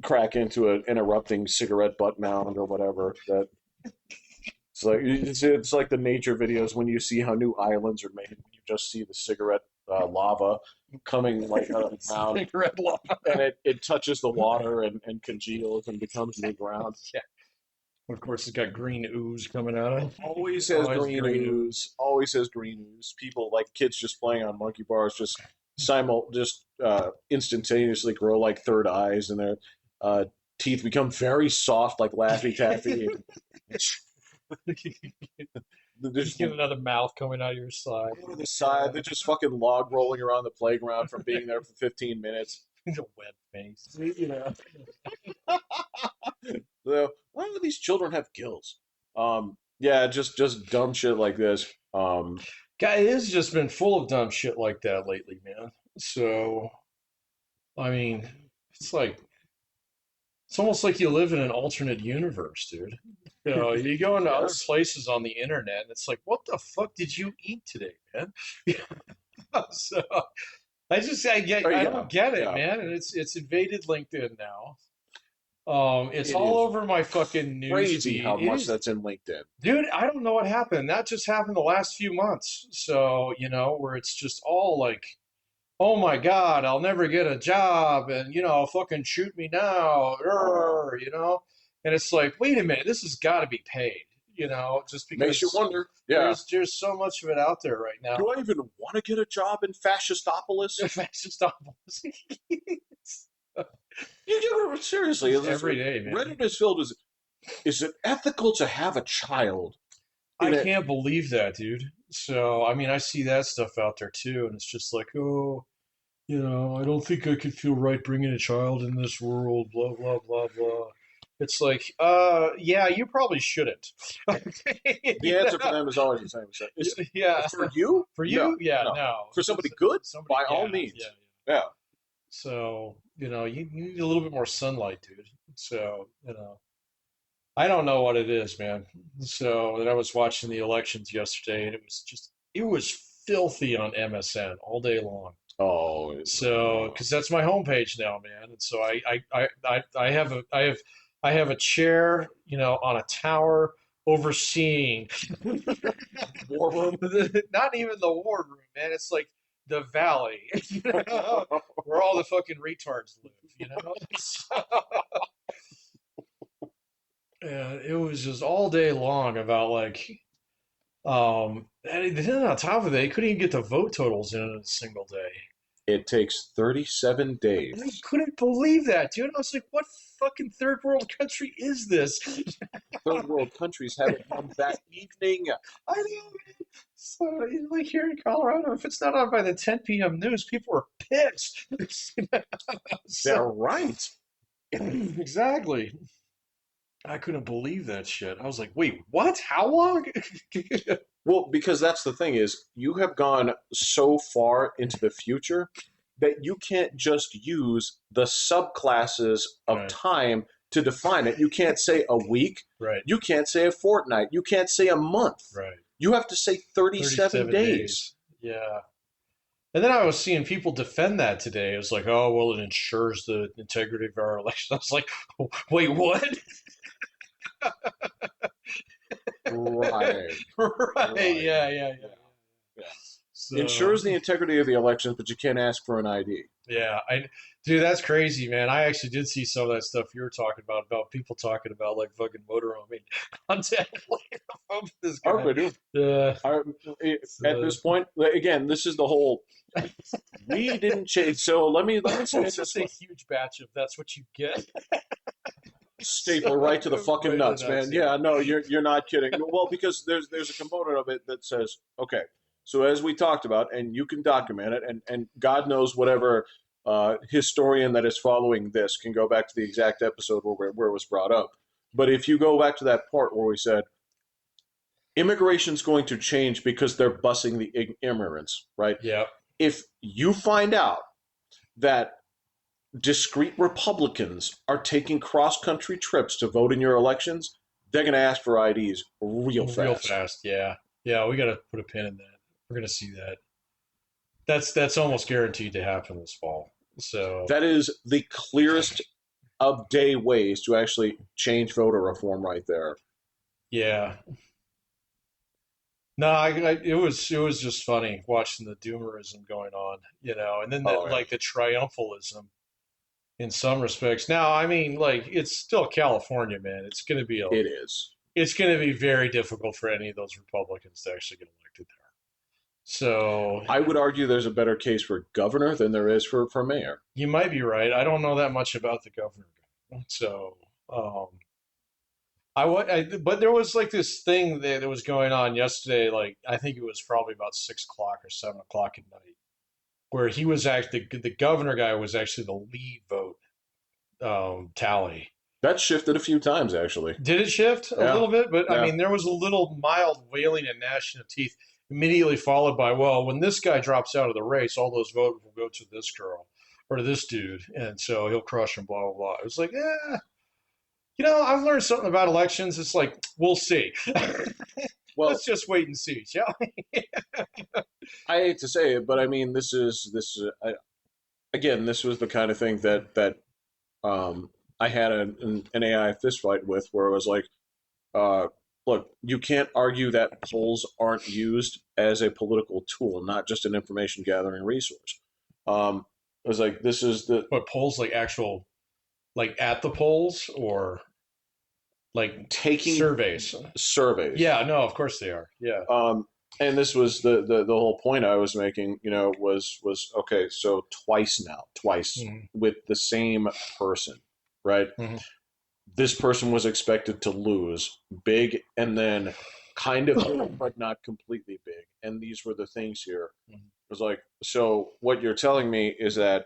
crack into an erupting cigarette butt mound or whatever. That it's like the nature videos when you see how new islands are made. When you just see the cigarette lava coming like out of the ground, Cigarette lava. and it touches the water and congeals and becomes new ground. Yeah. Of course, it's got green ooze coming out of it. Always has Always green green ooze. Always has green ooze. People like kids just playing on monkey bars just instantaneously grow like third eyes and their uh, teeth become very soft like Laffy Taffy. They're You just get another mouth coming out of your side. on the side. They're just fucking log rolling around the playground from being there for 15 minutes. The wet face. So, why do these children have gills? Yeah, just dumb shit like this. Guy, it has just been full of dumb shit like that lately, man. So, I mean, it's like it's almost like you live in an alternate universe, dude. You go into other Yes. places on the internet, and it's like, what the fuck did you eat today, man? So Oh, I yeah, don't get it, yeah. man, and it's invaded LinkedIn now. It's It all is over my fucking news crazy feed. how It much is, that's in LinkedIn. dude. I don't know what happened. That just happened the last few months. So where it's just all like, oh my God, I'll never get a job, and fucking shoot me now, and it's like, wait a minute, this has got to be paid, just Makes you because wonder. Yeah. there's so much of it out there right now. Do I even want to get a job in fascistopolis? That's just not Seriously, every day, man. Reddit is filled with. Is it ethical to have a child? I In it? can't believe that, dude. So, I mean, I see that stuff out there too, and it's just like, oh, I don't think I could feel right bringing a child in this world, blah, blah, blah, blah. It's like, yeah, you probably shouldn't. The answer for them is always the same. Yeah. For you? For No, you? Yeah, no. no. For somebody good? Somebody, By all yeah, means. yeah. Yeah. So, you need a little bit more sunlight, dude. So, I don't know what it is, man. So, and I was watching the elections yesterday, and it was filthy on MSN all day long. Oh, So, no. because that's my homepage now, man. And so I have a chair, on a tower overseeing War room. not even the ward room, man. It's like the valley, where all the fucking retards live. So, yeah, it was just all day long about like, and then on top of that, you couldn't even get the vote totals in a single day. It takes 37 And I days. couldn't believe that, dude. I was like, what fucking third world country is this? Third world countries have it on that evening. I know, man. So, like here in Colorado, if it's not on by the 10 p.m. news, people are pissed. They're So, right. exactly. I couldn't believe that shit. I was like, wait, what? How long? Well, because that's the thing is you have gone so far into the future that you can't just use the subclasses of Right, time to define it. You can't say a week. right, You can't say a fortnight. You can't say a month. right. You have to say 37 37 days. days. Yeah. And then I was seeing people defend that today. It was like, oh, well, it ensures the integrity of our election. I was like, wait, what? Right. Right. Right. Yeah, yeah, yeah, Yeah. yeah. Yeah. So, Ensures the integrity of the elections, but you can't ask for an ID. yeah, dude, that's crazy, man. I actually did see some of that stuff you were talking about people talking about like fucking motorhoming contact. Like, this I hope guy. I do. Uh, I, at so, this point, again, this is the whole. We didn't change. So let me say it it's this just a way: huge batch of that's what you get. So, staple right to the fucking right in the nuts, nuts, man. yeah. Yeah, no, you're not kidding. Well, because there's a component of it that says, okay, so as we talked about, and you can document it, and God knows whatever historian that is following this can go back to the exact episode where it was brought up. But if you go back to that part where we said immigration's going to change because they're busing the immigrants, right? Yeah. If you find out that discrete Republicans are taking cross country trips to vote in your elections, they're going to ask for IDs real Real fast. fast, yeah. Yeah, we got to put a pin in that. We're gonna see that. That's almost guaranteed to happen this fall. So That is the clearest of day ways to actually change voter reform right there. yeah, no, it was just funny watching the doomerism going on, and then Oh, yeah. like the triumphalism in some respects. Now, I mean, like it's still California, man. It is. It's gonna be very difficult for any of those Republicans to actually get elected there. So I would argue there's a better case for governor than there is for mayor. you might be right. I don't know that much about the governor, so. Um, but there was like this thing that was going on yesterday. Like I think it was probably about 6 o'clock or 7 o'clock at night, where he was actually the governor guy was actually the lead vote tally. That shifted a few times, actually. Did it shift a Yeah. little bit? But I Yeah. mean, there was a little mild wailing and gnashing of teeth, immediately followed by, well, when this guy drops out of the race, all those votes will go to this girl or to this dude, and so he'll crush him. Blah blah blah. It was like, I've learned something about elections. It's like, we'll see. Well, Let's just wait and see, shall we? I hate to say it, but I mean, again, this was the kind of thing that um, I had an AI fist fight with, where it was like, uh, look, you can't argue that polls aren't used as a political tool, not just an information gathering resource. It was like this is the But polls like actual, like at the polls or like taking surveys? surveys. Yeah, no, of course they are. Yeah. Um, and this was the whole point I was making. Was okay. So twice now, twice Mm-hmm. with the same person, right? Mm-hmm. This person was expected to lose big and then kind of big, but not completely big. And these were the things here. It was like, so what you're telling me is that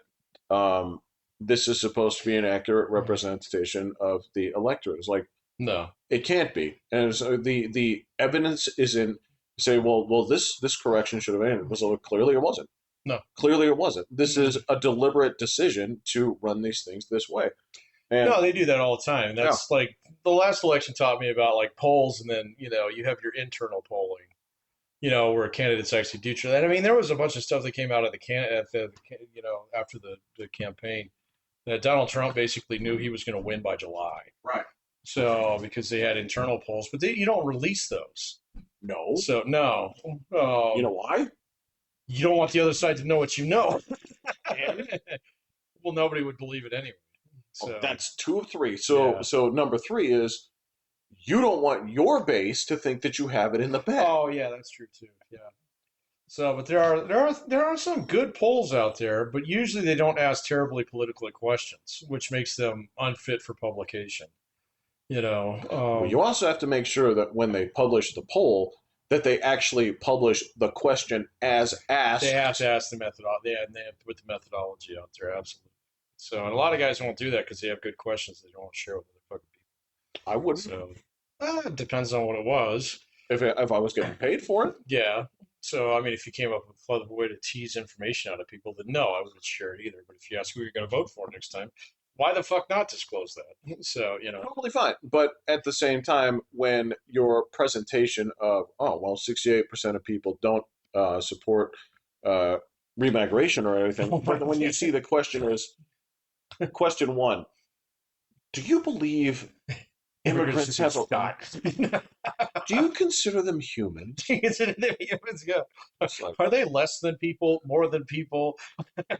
um, this is supposed to be an accurate representation of the electorate. It's like, No. it can't be. And so the evidence isn't say, well, this correction should have ended. So clearly it wasn't. No. Clearly, it wasn't. This is a deliberate decision to run these things this way. And No, they do that all the time. yeah, That's like the last election taught me about like polls, and then you have your internal polling. Where candidates actually do that. I mean, there was a bunch of stuff that came out of after the campaign that Donald Trump basically knew he was going to win by July. right. So because they had internal polls, but you don't release those. No. So no, You know why? you don't want the other side to know what you know. Well, nobody would believe it anyway. So That's 2 of 3. So yeah. so number 3 is you don't want your base to think that you have it in the bag. Oh yeah, that's true too. Yeah. So, but there are some good polls out there, but usually they don't ask terribly political questions, which makes them unfit for publication. Well, you also have to make sure that when they publish the poll, that they actually publish the question as asked. They have to ask the methodology. They have to put the methodology out there, absolutely. So, and a lot of guys won't do that because they have good questions they don't want to share with other fucking people. I wouldn't. So, it depends on what it was. If I was getting paid for it. Yeah. So, I mean, if you came up with a way to tease information out of people, then no, I wouldn't share it either. But if you ask who you're going to vote for next time, why the fuck not disclose that? So, Totally fine. But at the same time, when your presentation of, 68% of people don't support remigration or anything, but when you see the question is, question 1, do you believe immigrants have a... Do you consider them human? Are they less than people, more than people?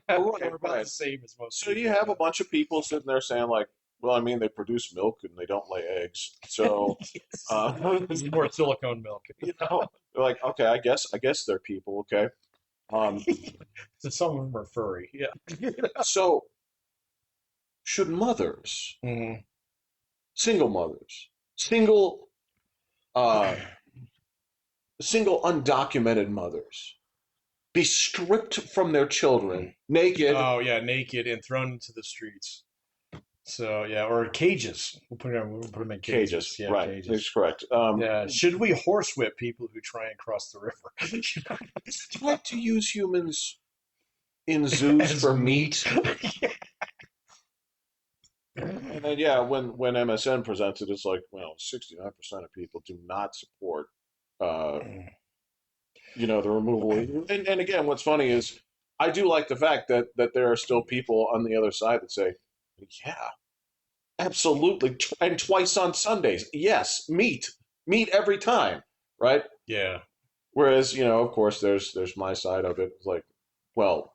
They're about the same as most So people. you have a bunch of people sitting there saying like, well, I mean, they produce milk and they don't lay eggs. So It's more silicone milk. they're like, okay, I guess they're people, okay. So some of them are furry. Yeah. So should mothers, Mm-hmm. single mothers, uh, single undocumented mothers be stripped from their children, naked? Oh yeah, naked and thrown into the streets. So yeah, or cages. We'll put them in cages. Yeah, right? cages. That's correct. Yeah. Should we horsewhip people who try and cross the river? Try to use humans in zoos for meat. And then when MSN presents it, it's like, well, 69% of people do not support the removal. And again, what's funny is I do like the fact that there are still people on the other side that say, yeah, absolutely, and twice on Sundays, yes, meat every time, right? Yeah. Whereas, of course, there's my side of it. It's like, well,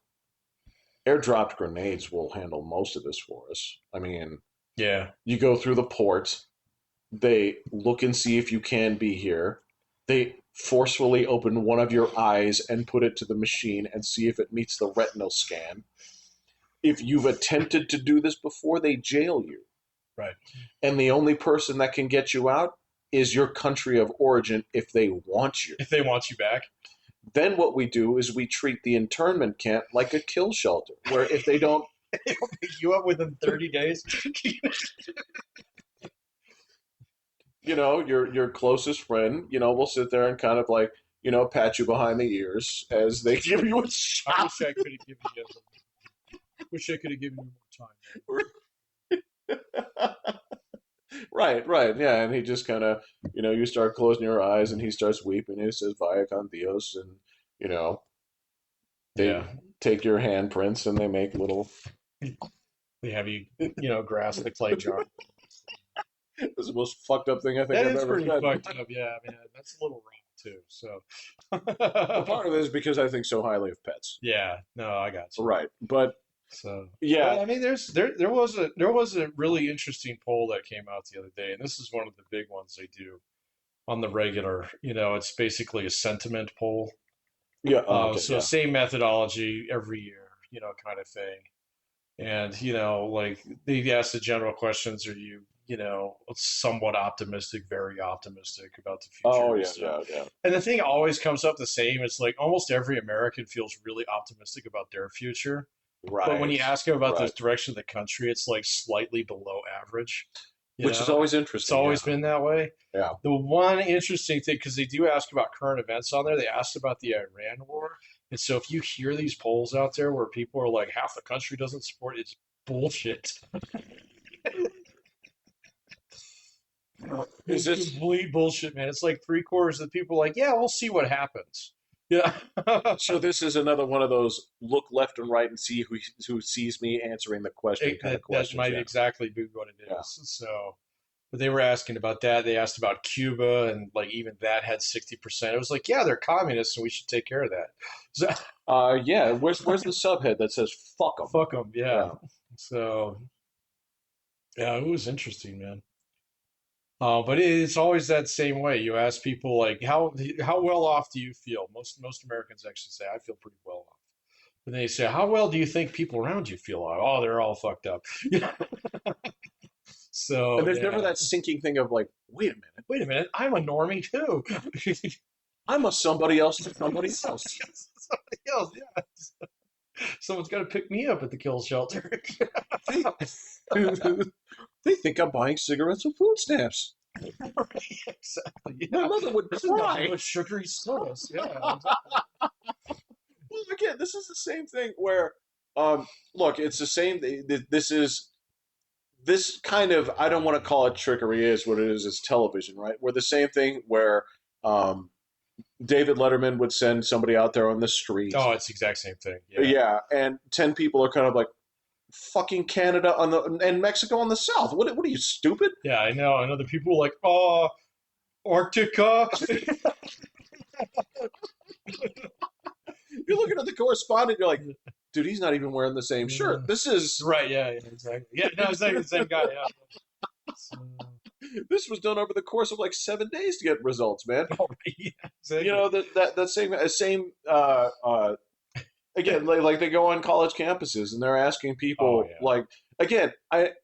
airdropped grenades will handle most of this for us. I mean, yeah, you go through the port, they look and see if you can be here. They forcefully open one of your eyes and put it to the machine and see if it meets the retinal scan. If you've attempted to do this before, they jail you. Right. And the only person that can get you out is your country of origin if they want you. If they want you back. Then what we do is we treat the internment camp like a kill shelter, where if they don't They'll pick you up within 30 days. Your closest friend, will sit there and kind of like, pat you behind the ears as they give you a shot. I wish I could have given you. Wish I could have given you more time. Right, yeah, and he just kind of, you start closing your eyes, and he starts weeping. And he says, "Vaya con Dios," and they take your handprints and they make little. They have you, grasp the clay jar. That's the most fucked up thing I think I've ever said. Pretty fucked up, yeah. I mean, that's a little wrong too. So well, part of it is because I think so highly of pets. Yeah, no, I got you. Right, but so yeah, I mean, there was a really interesting poll that came out the other day, and this is one of the big ones they do on the regular. It's basically a sentiment poll. Yeah. Okay, so same methodology every year, kind of thing. And, like they ask the general questions, are you, somewhat optimistic, very optimistic about the future? Oh, yeah. And the thing always comes up the same. It's like almost every American feels really optimistic about their future. Right. But when you ask them about the direction of the country, it's like slightly below average. Which is always interesting. It's always been that way. Yeah. The one interesting thing, because they do ask about current events on there, they asked about the Iran war. And so if you hear these polls out there where people are like, half the country doesn't support it, it's bullshit. Is It's this complete bullshit, man. It's like three-quarters of the people are like, yeah, we'll see what happens. Yeah. so? This is another one of those look left and right and see who sees me answering the question kind of That questions. might Yeah, exactly be what it yeah. is. So, but they were asking about that. They asked about Cuba, and like even that had 60%. It was like, yeah, they're communists, and we should take care of that. So, Yeah. Where's the subhead that says "fuck them"? fuck them. Yeah. Yeah. So, yeah, it was interesting, man. But it's always that same way. You ask people like, how well off do you feel? Most Americans actually say, I feel pretty well off. And they say, how well do you think people around you feel off? Oh, they're all fucked up. And So there's never yeah. that sinking thing of like, wait a minute, Wait a minute, I'm a normie too. I'm a somebody else to somebody else. Somebody else, yeah. Someone's got to pick me up at the kill shelter. They, they think I'm buying cigarettes and food stamps. Exactly. My Yeah. mother would This is nothing cry. but sugary sodas. Yeah. Exactly. Well, again, this is the same thing where, look, it's the same. This is this kind of. I don't want to call it trickery. Is what it is. It's television, right? Where the same thing where um, David Letterman would send somebody out there on the street. Oh, it's the exact same thing. Yeah. Yeah, and 10 people are kind of like, fucking Canada on the and Mexico on the south. What are you, stupid? Yeah, I know. I know the people are like, oh, Arctica. You're looking at the correspondent, you're like, dude, he's not even wearing the same shirt. This is Right, yeah, yeah, exactly. Yeah, no, exactly the same guy, yeah. So, this was done over the course of like 7 days to get results, man. oh, right, yeah, exactly. You know that same again, like they go on college campuses and they're asking Oh, people yeah. like again,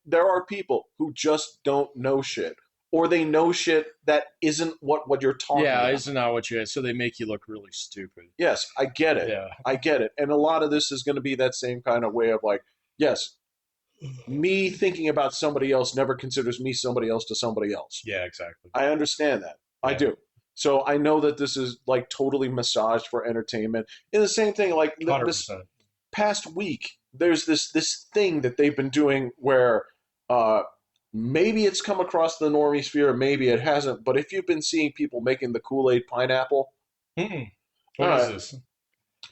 there are people who just don't know shit, or they know shit that isn't what you're talking Yeah, about. isn't that what you had? So they make you look really stupid. Yes, I get it. Yeah. I get it. And a lot of this is going to be that same kind of way of like, yes, me thinking about somebody else never considers me somebody else to somebody else. Yeah, exactly. I understand that. I Yeah. do. So I know that this is like totally massaged for entertainment. And the same thing, like this 100%. past week, there's this thing that they've been doing where maybe it's come across the normie sphere, maybe it hasn't. But if you've been seeing people making the Kool-Aid pineapple, Mm-mm. all What is right, this?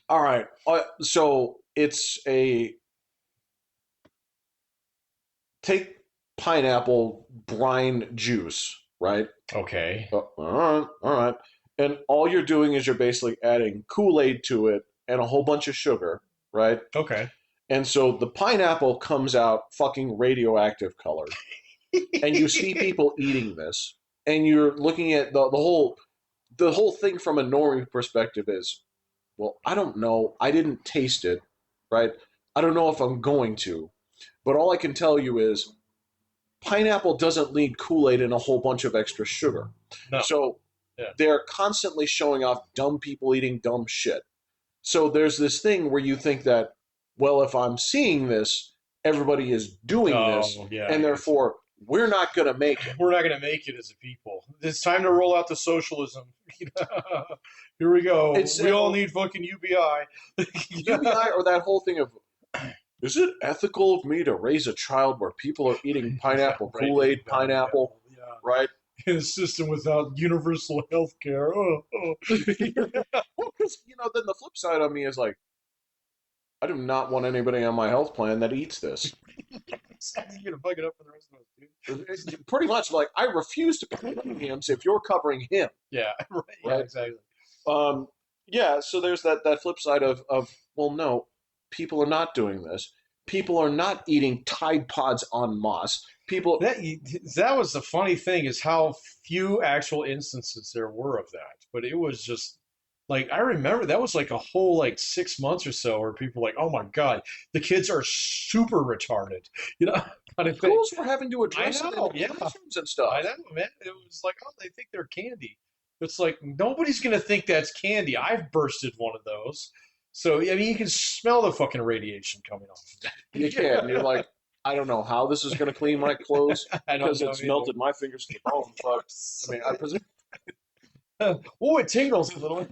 all right. So it's a take pineapple brine juice, right? Okay. All right, all right. And all you're doing is you're basically adding Kool-Aid to it and a whole bunch of sugar, right? Okay. And so the pineapple comes out fucking radioactive colored. And you see people eating this, and you're looking at the whole thing from a normie perspective is, well, I don't know. I didn't taste it, right? I don't know if I'm going to. But all I can tell you is pineapple doesn't need Kool-Aid and a whole bunch of extra sugar. No. So Yeah. they're constantly showing off dumb people eating dumb shit. So there's this thing where you think that, well, if I'm seeing this, everybody is doing this, Oh, yeah. and therefore we're not going to make it. We're not going to make it as a people. It's time to roll out the socialism. Here we go. We all need fucking UBI. UBI or that whole thing of, is it ethical of me to raise a child where people are eating pineapple, Right. Kool-Aid, pineapple, Yeah. right? In a system without universal health care. Oh. Well, because, then the flip side on me is like, I do not want anybody on my health plan that eats this. You're going to fuck it up for the rest of us, dude. It's pretty much like, I refuse to pay premiums if you're covering him. Yeah, right. Yeah, Right. exactly. Yeah, so there's that flip side of, well, no, people are not doing this. People are not eating Tide Pods en masse. People, That was the funny thing is how few actual instances there were of that. But it was just like I remember that was like a whole like 6 months or so where people were like, oh my God, the kids are super retarded. Kind of thing. schools were having to address I it know, in yeah. classrooms and stuff. I know, man. It was like, oh, they think they're candy. It's like nobody's gonna think that's candy. I've bursted one of those. So I mean, you can smell the fucking radiation coming off. You can. You're like, I don't know how this is going to clean my clothes I don't because know it's either. melted my fingers to the bone. But I mean, I presume Oh, it tingles a little.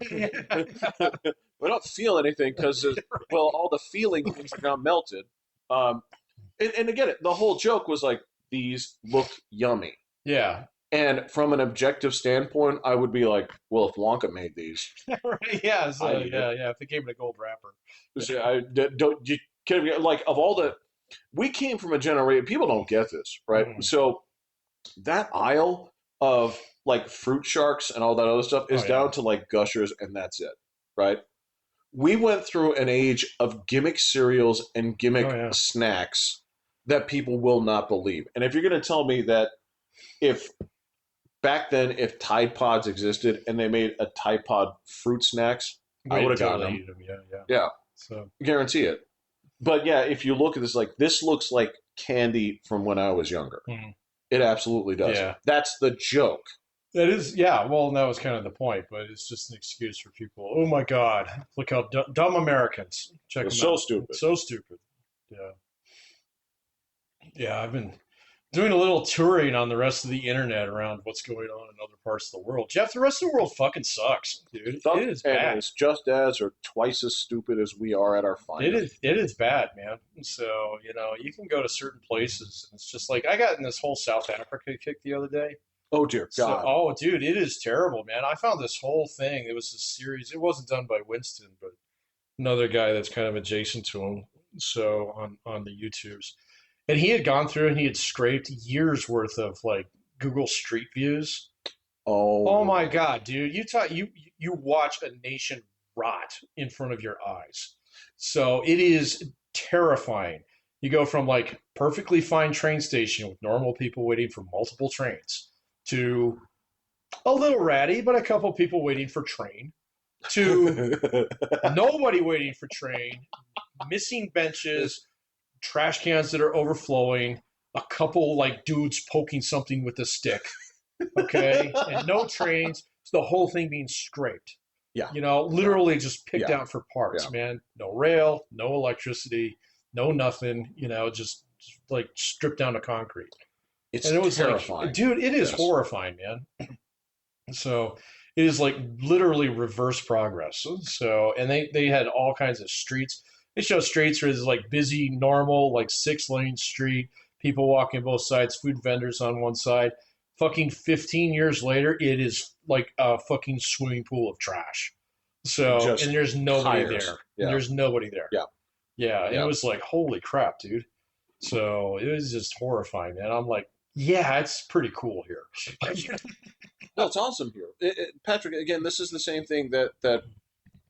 We don't feel anything because, well, all the feeling things are now melted. And again, the whole joke was like, these look yummy. Yeah. And from an objective standpoint, I would be like, well, if Wonka made these, Right. Yeah. So, I eat it. yeah. If they came in a gold wrapper. So don't you kidding me? Like of all the, we came from a generation. People don't get this, right? Mm. So that aisle of like Fruit Sharks and all that other stuff is Oh yeah. down to like Gushers, and that's it, right? We went through an age of gimmick cereals and Oh gimmick yeah. snacks that people will not believe. And if you're going to tell me that if back then, if Tide Pods existed and they made a Tide Pod fruit snacks, I Wait would have until gotten they them. eat them. Yeah. Yeah. Yeah, So. guarantee it. But yeah, if you look at this, like this looks like candy from when I was younger. Mm. It absolutely does. Yeah. That's the joke. That is, yeah. Well, that was kind of the point, but it's just an excuse for people. Oh my God, look how dumb Americans. Check They're them so out. stupid. So stupid. Yeah. Yeah, I've been doing a little touring on the rest of the internet around what's going on in other parts of the world. Jeff, the rest of the world fucking sucks, dude. It is And bad. it's just as or twice as stupid as we are at our It finest. is. It is bad, man. So you can go to certain places, and it's just like I got in this whole South Africa kick the other day. Oh dear So, God. oh, dude, it is terrible, man. I found this whole thing. It was a series. It wasn't done by Winston, but another guy that's kind of adjacent to him. So on the YouTubes, and he had gone through and he had scraped years worth of like Google Street Views. Oh Oh, my God, dude! You watch a nation rot in front of your eyes. So it is terrifying. You go from like perfectly fine train station with normal people waiting for multiple trains to a little ratty, but a couple people waiting for train to nobody waiting for train, missing benches, trash cans that are overflowing, a couple like dudes poking something with a stick, okay, and no trains. So the whole thing being scraped. yeah, Literally just picked yeah, out for parts, yeah. man. No rail, no electricity, no nothing. Just like stripped down to concrete. It's And it was like, terrifying. dude, it is Yes. horrifying, man. So it is like literally reverse progress. So, and they had all kinds of streets. They show streets where there's like busy, normal, like 6-lane street, people walking both sides, food vendors on one side. Fucking 15 years later, it is like a fucking swimming pool of trash. So, and Just there's nobody tires. there. Yeah. There's nobody there. Yeah. Yeah. And it Yeah. was like, holy crap, dude. So it was just horrifying, man. I'm like, yeah, it's pretty cool here. No, it's awesome here. Patrick, again, this is the same thing that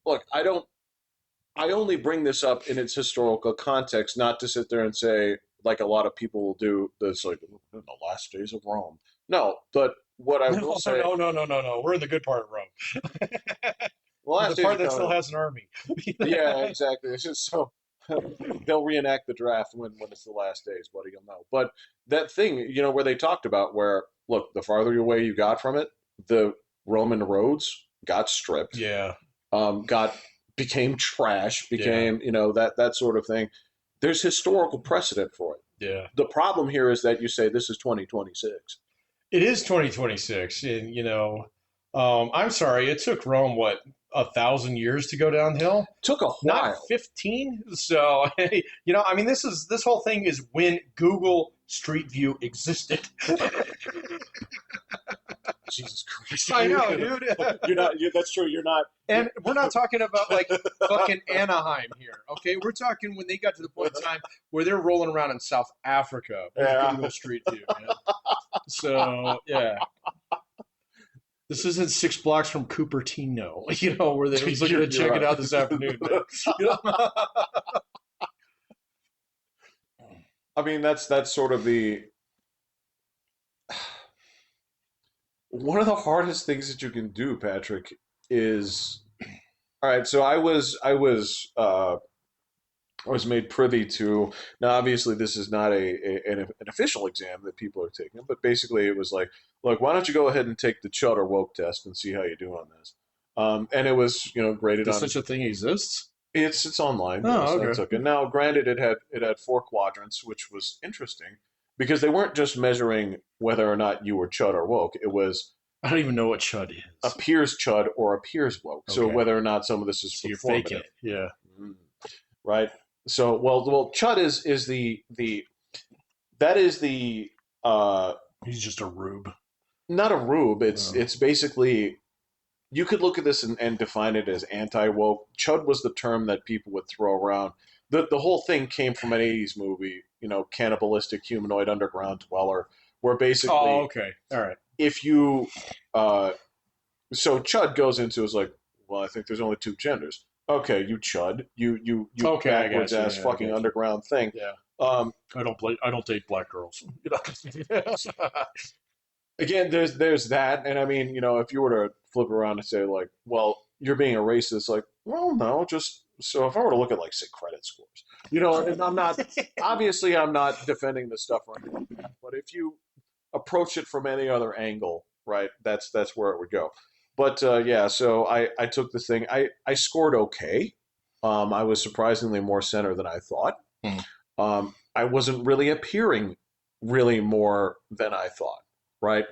look, I only bring this up in its historical context, not to sit there and say, like a lot of people will do, that's like the last days of Rome. No, but what I will say, No. We're in the good part of Rome. the last The days part are that still coming. has an army. Yeah, exactly. It's just so they'll reenact the draft when it's the last days, buddy. You'll know. But that thing, where they talked about where, look, the farther away you got from it, the Roman roads got stripped, Yeah, got became trash, yeah, became that sort of thing. There's historical precedent for it. yeah. The problem here is that you say this is 2026. It is 2026, and I'm sorry. It took Rome what 1,000 years to go downhill, Took a not while. 15. So I mean, this whole thing is when Google Street View existed. Jesus Christ! I know, dude. You're not. That's true. You're not. And we're not talking about like fucking Anaheim here, okay? We're talking when they got to the point in time where they're rolling around in South Africa with Yeah. Google Street View, man. So yeah, this isn't 6 blocks from Cupertino, where they was looking to You're check it right. out this afternoon. Man. I mean, that's sort of the one of the hardest things that you can do, Patrick, is all right. So I was made privy to. Now, obviously, this is not an official exam that people are taking, but basically, it was like, look, why don't you go ahead and take the Chud or Woke test and see how you do on this? And it was, graded Does on. such a thing exist? It's online. Oh, Yes, I okay. took it. Now, granted, it had 4 quadrants, which was interesting because they weren't just measuring whether or not you were Chud or Woke. It was I don't even know what chud is. appears chud or appears woke. So Okay. whether or not some of this is So you're faking performative, it. Yeah. right? So chud is the that is the uh, He's just a rube. not a rube. Oh. It's basically you could look at this and define it as anti woke. Chud was the term that people would throw around. The whole thing came from an '80s movie, cannibalistic humanoid underground dweller, where Oh, basically okay. All right. if you uh, so chud goes into is like, well, I think there's only two genders. Okay, you chud, you Okay, I got backwards you. ass Yeah, I fucking got you. underground thing. Yeah. Um, I don't date black girls. Again, there's that, and I mean, if you were to flip around and say like, well, you're being a racist, like, well, no, just so if I were to look at like say credit scores, and I'm not obviously I'm not defending this stuff right now, but if you approach it from any other angle, right, that's where it would go. But yeah, so I took this thing, I scored okay. I was surprisingly more center than I thought. Hmm. I wasn't really appearing really more than I thought, right?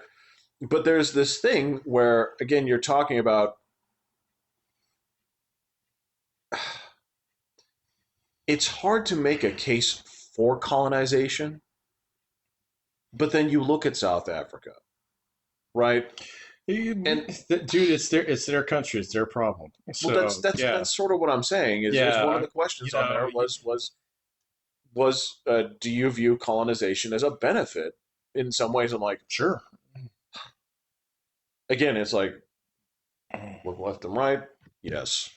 But there's this thing where, again, you're talking about it's hard to make a case for colonization, but then you look at South Africa, right? And Dude, it's their country, it's their problem. well, So yeah, that's sort of what I'm saying. Is one of yeah. the questions You on know, there was do you view colonization as a benefit? In some ways, I'm like, sure. again, it's like look left and right. Yes,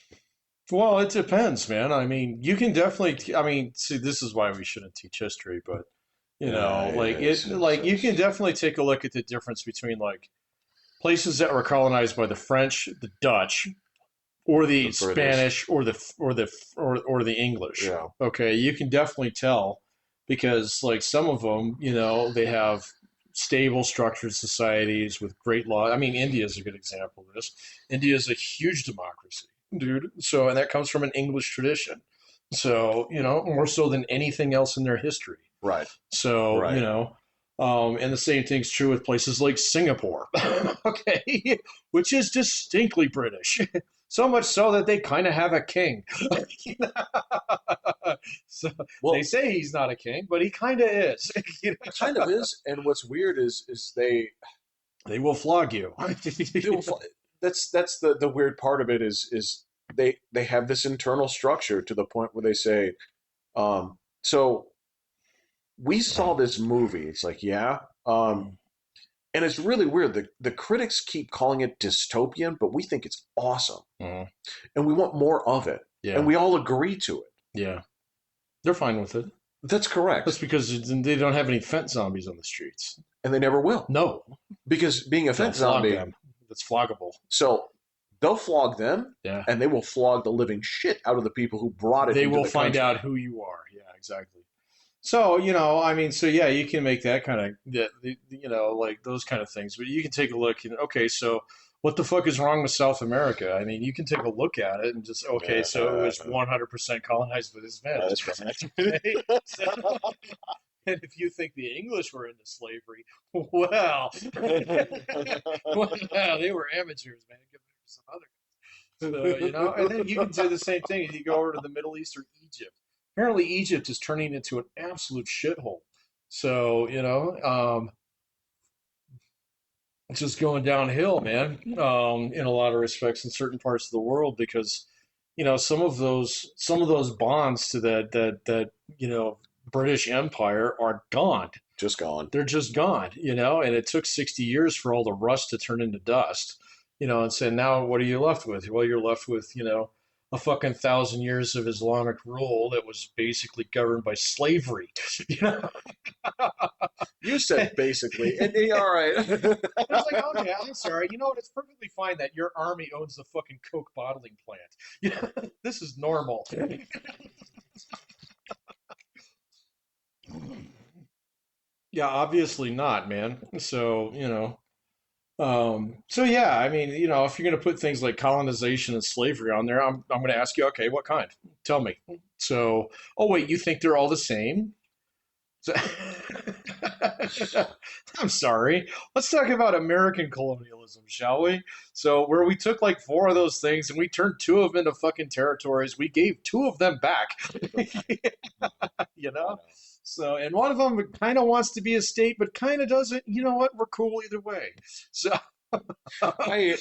Well, it depends, man. I mean, you can definitely. I mean, see, this is why we shouldn't teach history, but like you can definitely take a look at the difference between like places that were colonized by the French, the Dutch, or the the British. Spanish, or the English. Yeah, Okay, you can definitely tell because like some of them, they have stable structured societies with great law. I mean, India is a good example of this. India is a huge democracy, dude. So, and that comes from an English tradition. So, more so than anything else in their history. right, So, right. and the same thing's true with places like Singapore, okay, which is distinctly British. So much so that they kind of have a king. So they Well, say he's not a king, but he kind of is. kind of is. And what's weird is They will flog you. they will. That's the weird part of it is they have this internal structure to the point where they say, so we saw this movie. It's like, yeah. And it's really weird. The critics keep calling it dystopian, but we think it's awesome. Mhm. And we want more of it. And Yeah, we all agree to it. yeah, they're fine with it. That's That's correct. because they don't have any fence zombies on the streets. And they never will. No, Because being a they'll fence flog zombie, them. That's floggable. so they'll flog them Yeah. and they will flog the living shit out of the people who brought it They into will the find country. out who you are. Yeah, exactly. So, I mean, so yeah, you can make that kind of, like those kind of things. But you can take a look and, okay, so what the fuck is wrong with South America? I mean, you can take a look at it and just, okay, so it was 100% colonized with Hispanics. Okay? So, and if you think the English were into slavery, well, well, they were amateurs, man. Give them some other. So, and then you can say the same thing if you go over to the Middle East or Egypt. Apparently, Egypt is turning into an absolute shithole. So, it's just going downhill, man, in a lot of respects in certain parts of the world because, some of those bonds to that British Empire are gone. Just gone. They're just gone, and it took 60 years for all the rust to turn into dust, and so now what are you left with? Well, you're left with, a fucking 1,000 years of Islamic rule that was basically governed by slavery. You know? You said basically, and all right. I was like, okay, I'm sorry. You know what? It's perfectly fine that your army owns the fucking Coke bottling plant. This is normal. Yeah, obviously not, man. So, so yeah, I mean, if you're going to put things like colonization and slavery on there, I'm going to ask you, okay, what kind? Tell me. So, oh wait, you think they're all the same? So, I'm sorry. Let's talk about American colonialism, shall we? So, where we took like four of those things and we turned two of them into fucking territories, we gave two of them back. you I know? know. So, and one of them kind of wants to be a state, but kind of doesn't. You know what? We're cool either way. So, I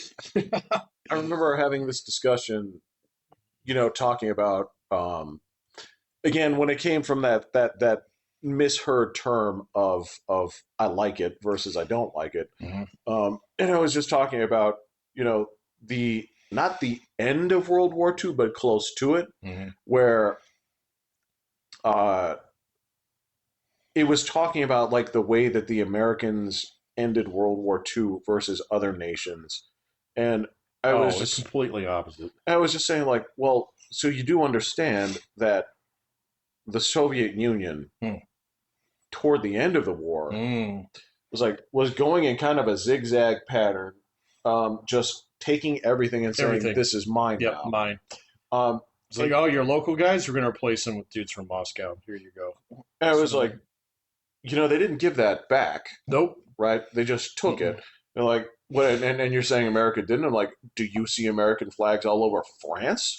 I remember having this discussion, talking about again when it came from that misheard term of I like it versus I don't like it. Mhm. And I was just talking about, the not the end of World War II, but close to it, Mhm. where uh, it was talking about like the way that the Americans ended World War II versus other nations, and I was Oh, just completely opposite. I was just saying like, well, so you do understand that the Soviet Union Mm. toward the end of the war Mm. was going in kind of a zigzag pattern, just taking everything and saying Everything. this is mine Yep, now. mine. Um, It's like, and, oh, your local guys, we're going to replace them with dudes from Moscow. Here you go. and I was So, like, they didn't give that back, nope. right? They just took Mm-mm. it. They're like, what? And you're saying America didn't? I'm like, do you see American flags all over France?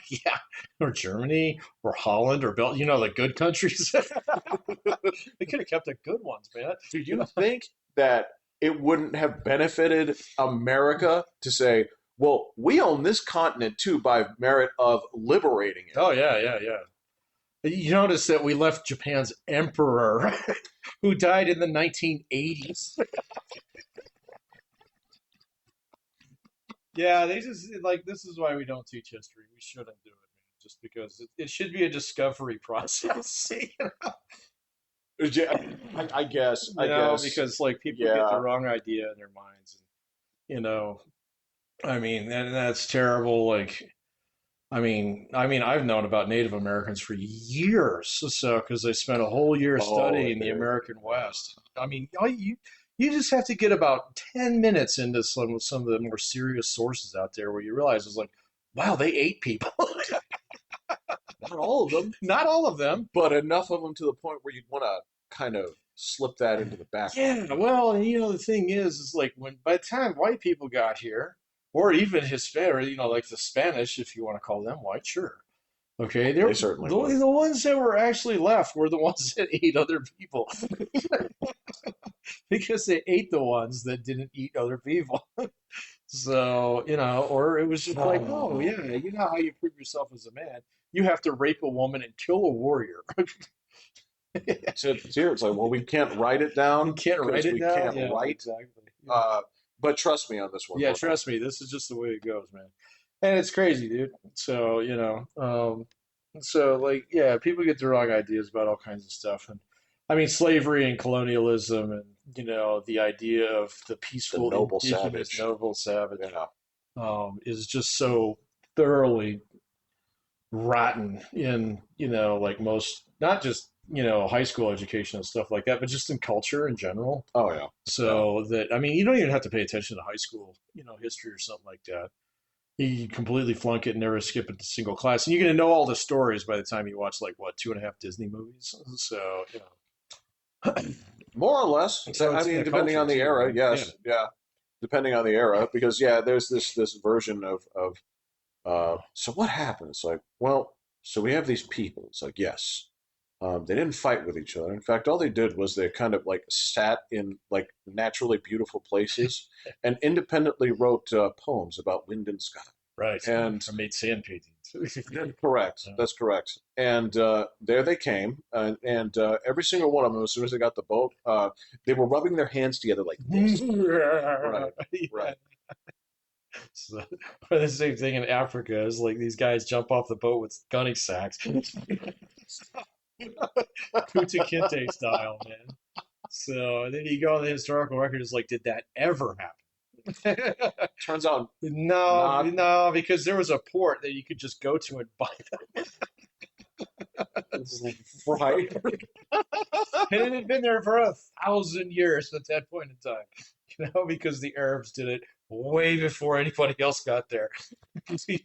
Yeah, or Germany, or Holland, or Belgium. The good countries. They could have kept the good ones, man. Do You you know? think that it wouldn't have benefited America to say, well, we own this continent too by merit of liberating it? Oh yeah, yeah, yeah. You notice that we left Japan's emperor, who died in the 1980s. Yeah, they just like this is why we don't teach history. We shouldn't do it, man. Just because it should be a discovery process. Yeah, I guess. I guess. Because like people get the Yeah. wrong idea in their minds, and I mean, and that's terrible. Like, I've known about Native Americans for years, so because I spent a whole year Oh, studying the dude. American West. I mean, you just have to get about 10 minutes into some of the more serious sources out there where you realize it's like, wow, they ate people. Not all of them, Not all of them. but enough of them to the point where you'd want to kind of slip that into the background. Yeah, well, and the thing is like when by the time white people got here, or even Hispanic, like the Spanish, if you want to call them white, sure. Okay, They they're certainly would. the ones that were actually left were the ones that ate other people because they ate the ones that didn't eat other people. So, or it was just like, oh yeah, you know how you prove yourself as a man? You have to rape a woman and kill a warrior. So here it's like, well, we can't write it You down can't write because it we down. can't Yeah, write. exactly. Yeah. Uh, but trust me on this one, Yeah, bro. trust me, this is just the way it goes, man. And it's crazy, dude. So, like, yeah, people get the wrong ideas about all kinds of stuff. And I mean, slavery and colonialism and, the idea of the The peaceful noble indigenous savage. noble savage Yeah. is just so thoroughly rotten in, like most, not just, high school education and stuff like that, but just in culture in general. Oh yeah. Yeah. So that, I mean, you don't even have to pay attention to high school, history or something like that. You completely flunk it and never skip a single class. And you're going to know all the stories by the time you watch, like, what, two and a half Disney movies? So, More or less. so I it's in mean, the depending culture on the too, era, man. Yeah. yes. Yeah. Depending on the era, because yeah, there's this version of so what happens? Like, well, so we have these people. It's like, yes, they didn't fight with each other. In fact, all they did was they kind of like sat in like naturally beautiful places and independently wrote poems about wind and sky. Right. And I made sand paintings. that's correct. Uh, That's correct. And there they came, and every single one of them, as soon as they got the boat, they were rubbing their hands together like this. Right, yeah. right. So, or the same thing in Africa is like these guys jump off the boat with gunny sacks. Kunta Kinte style, man. So and then you go on the historical record, it's like, did that ever happen? Turns out No, not. no, because there was a port that you could just go to and buy them. Right. And it had been there for 1,000 years at that point in time, because the Arabs did it way before anybody else got there. You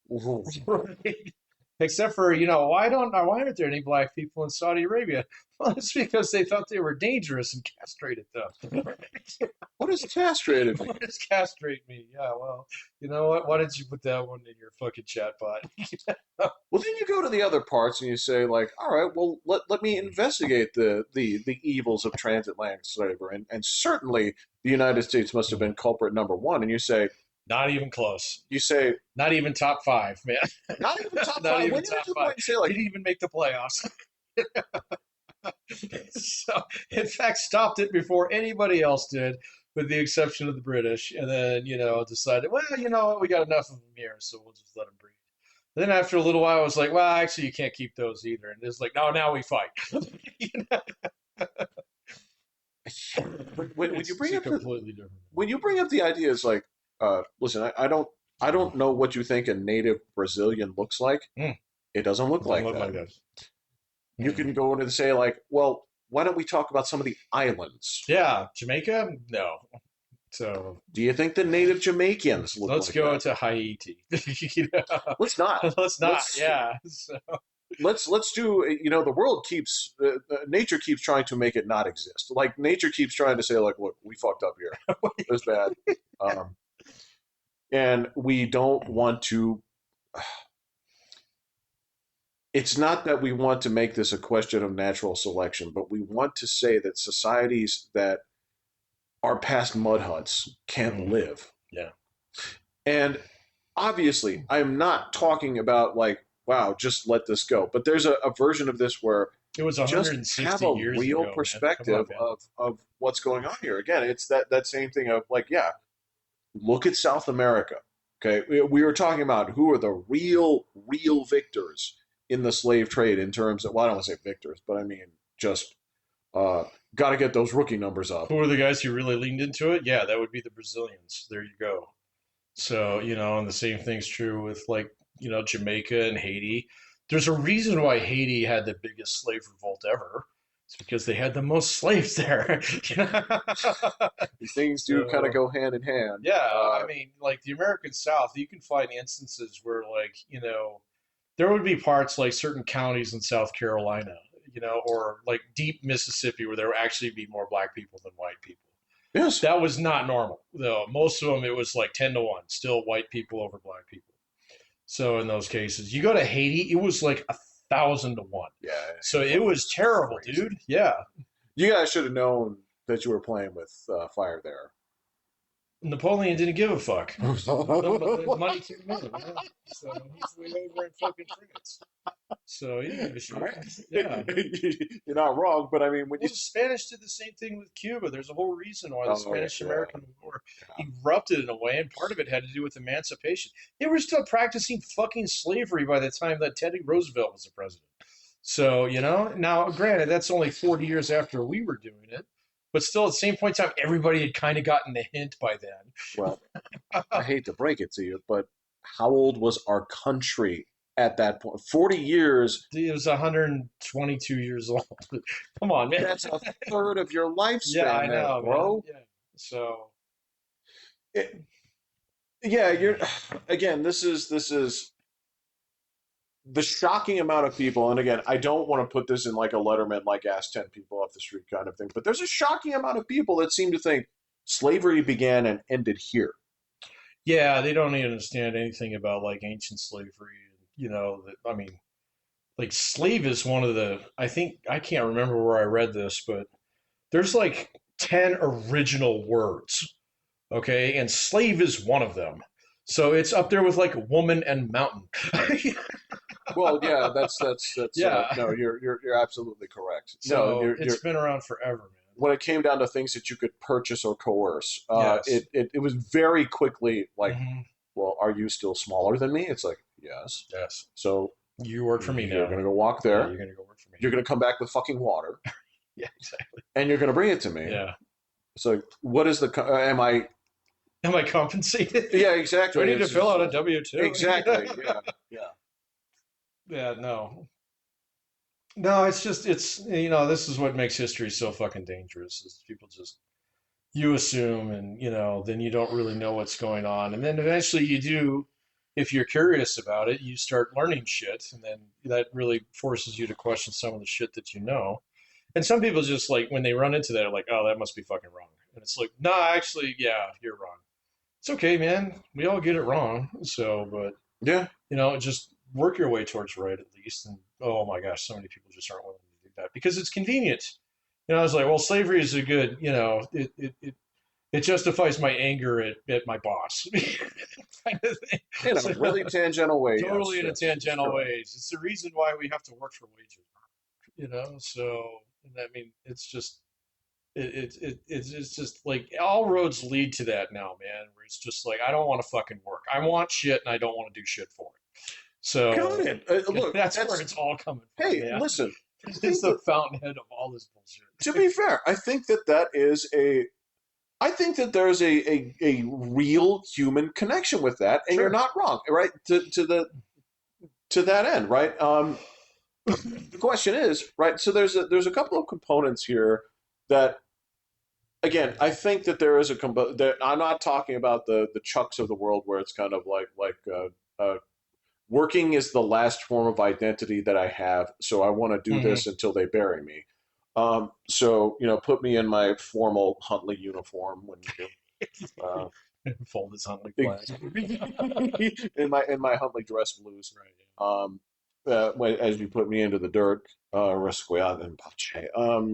know? Right? Except for, why aren't there any black people in Saudi Arabia? Well, it's because they thought they were dangerous and castrated them. What does castrated mean? What does castrate mean? Yeah, well, you know what? Why didn't you put that one in your fucking chatbot? Well, then you go to the other parts and you say, like, all right, well, let me investigate the evils of transatlantic slavery. And certainly the United States must have been culprit number one. And Not even close. you say, Not even top five, man. not even top Not five. even When you get top to the five. point, you say, like, Didn't even make the playoffs. So, in fact, stopped it before anybody else did, with the exception of the British. And then, decided, well, you know what, we got enough of them here, so we'll just let them breed. And then after a little while, I was like, well, actually, you can't keep those either. And it's like, no, now we fight. You know? when you bring It's up completely different. the ideas, like, listen, I don't know what you think a native Brazilian looks like. Mm. It doesn't look Doesn't like look that. like this. You can go into the say, like, well, why don't we talk about some of the islands? Yeah, Jamaica? No. So Do you think the native Jamaicans look let's like go that? to Haiti. You know? Let's not. Let's not. Let's Yeah. So, let's do. The world keeps nature keeps trying to make it not exist. Like nature keeps trying to say, like, look, we fucked up here. It was bad, and we don't want to. It's not that we want to make this a question of natural selection, but we want to say that societies that are past mud huts can't live. yeah. And obviously, I am not talking about like, wow, just let this go. But there's a version of this where It was just 160 have a years real ago, man. Come on, perspective man. of what's going on here. Again, it's that same thing of like, yeah, look at South America. Okay, we were talking about who are the real victors in the slave trade in terms of, well, I don't want to say victors, but I mean just uh, got to get those rookie numbers up. Who are the guys who really leaned into it? Yeah, that would be the Brazilians. There you go. So, and the same thing's true with like, Jamaica and Haiti. There's a reason why Haiti had the biggest slave revolt ever. It's because they had the most slaves there. These things do kind of So, go hand in hand. yeah, I mean, like the American South, you can find instances where, like, there would be parts like certain counties in South Carolina, or like deep Mississippi where there would actually be more black people than white people. Yes. That was not normal, though. Most of them, it was like 10-1, still white people over black people. So in those cases, you go to Haiti, it was like 1,000-1. Yeah. So it was terrible, crazy. dude. Yeah. You guys should have known that you were playing with fire there. Napoleon didn't give a fuck. You're The money came in. Yeah. So he's way over in fucking France. So he didn't give a shit. Yeah. not wrong, but I mean, when Well, you the Spanish did the same thing with Cuba. There's a whole reason why the Spanish-American War yeah. erupted in a way, and part of it had to do with emancipation. They were still practicing fucking slavery by the time that Teddy Roosevelt was the president. So, now granted, that's only 40 years after we were doing it, but still at the same point in time, everybody had kind of gotten the hint by then. Well, I hate to break it to you, but how old was our country at that point? 40 years. It was 122 years old. Come on, man. That's a third of your lifespan, Yeah, I know, bro. man. Yeah. So, yeah, you're again. This is the shocking amount of people, and again, I don't want to put this in like a Letterman, like ask 10 people off the street kind of thing, but there's a shocking amount of people that seem to think slavery began and ended here. yeah, they don't even understand anything about like ancient slavery. I mean, like slave is one of the, I think, I can't remember where I read this, but there's like 10 original words, okay? And slave is one of them. So it's up there with like woman and mountain. Well, yeah, that's Yeah. no, you're absolutely correct. So No, it's been around forever, man. when it came down to things that you could purchase or coerce, Yes. it was very quickly like, Mhm. well, are you still smaller than me? It's like, yes. Yes. So You work for me now. you're gonna go walk Yeah, there. you're gonna go work for me. You're gonna come back with fucking water, Yeah, exactly. and you're gonna bring it to me. Yeah. So what is the? Am I? Am I compensated? Yeah, exactly. Do I need to fill out a W-2? Exactly. Yeah. Yeah. Yeah, no. No, this is what makes history so fucking dangerous is people just, you assume and, then you don't really know what's going on. And then eventually you do, if you're curious about it, you start learning shit, and then that really forces you to question some of the shit that you know. And some people just like when they run into that, are like, oh, that must be fucking wrong. And it's like, no, actually, yeah, you're wrong. It's okay, man. We all get it wrong. So, but Yeah. just work your way towards right at least. And oh my gosh, so many people just aren't willing to do that because it's convenient. I was like, well, slavery is a good, it justifies my anger at my boss kind of thing. In a So, really tangential way, yes, totally in a yes, it's tangential correct. ways. It's the reason why we have to work for wages, So, I mean, it's just it's just like all roads lead to that now, man. Where it's just like I don't want to fucking work. I want shit, and I don't want to do shit for it. Got So it. Look, that's where that's it's all coming from, hey, man. listen. I It's think the that fountainhead of all this to bullshit. be fair, I think that that is a. I think that there's a real human connection with that, and you're Sure. not wrong, right? To that end, right? The question is, right? So there's a couple of components here that again, I think that there is a that I'm not talking about the chucks of the world where it's kind of working is the last form of identity that I have, so I want to do Hmm. this until they bury me. So put me in my formal Huntley uniform when you uh, Fold his Huntley in flag. my Huntley dress blues. Right. As you put me into the dirt, Resquiat and Pache.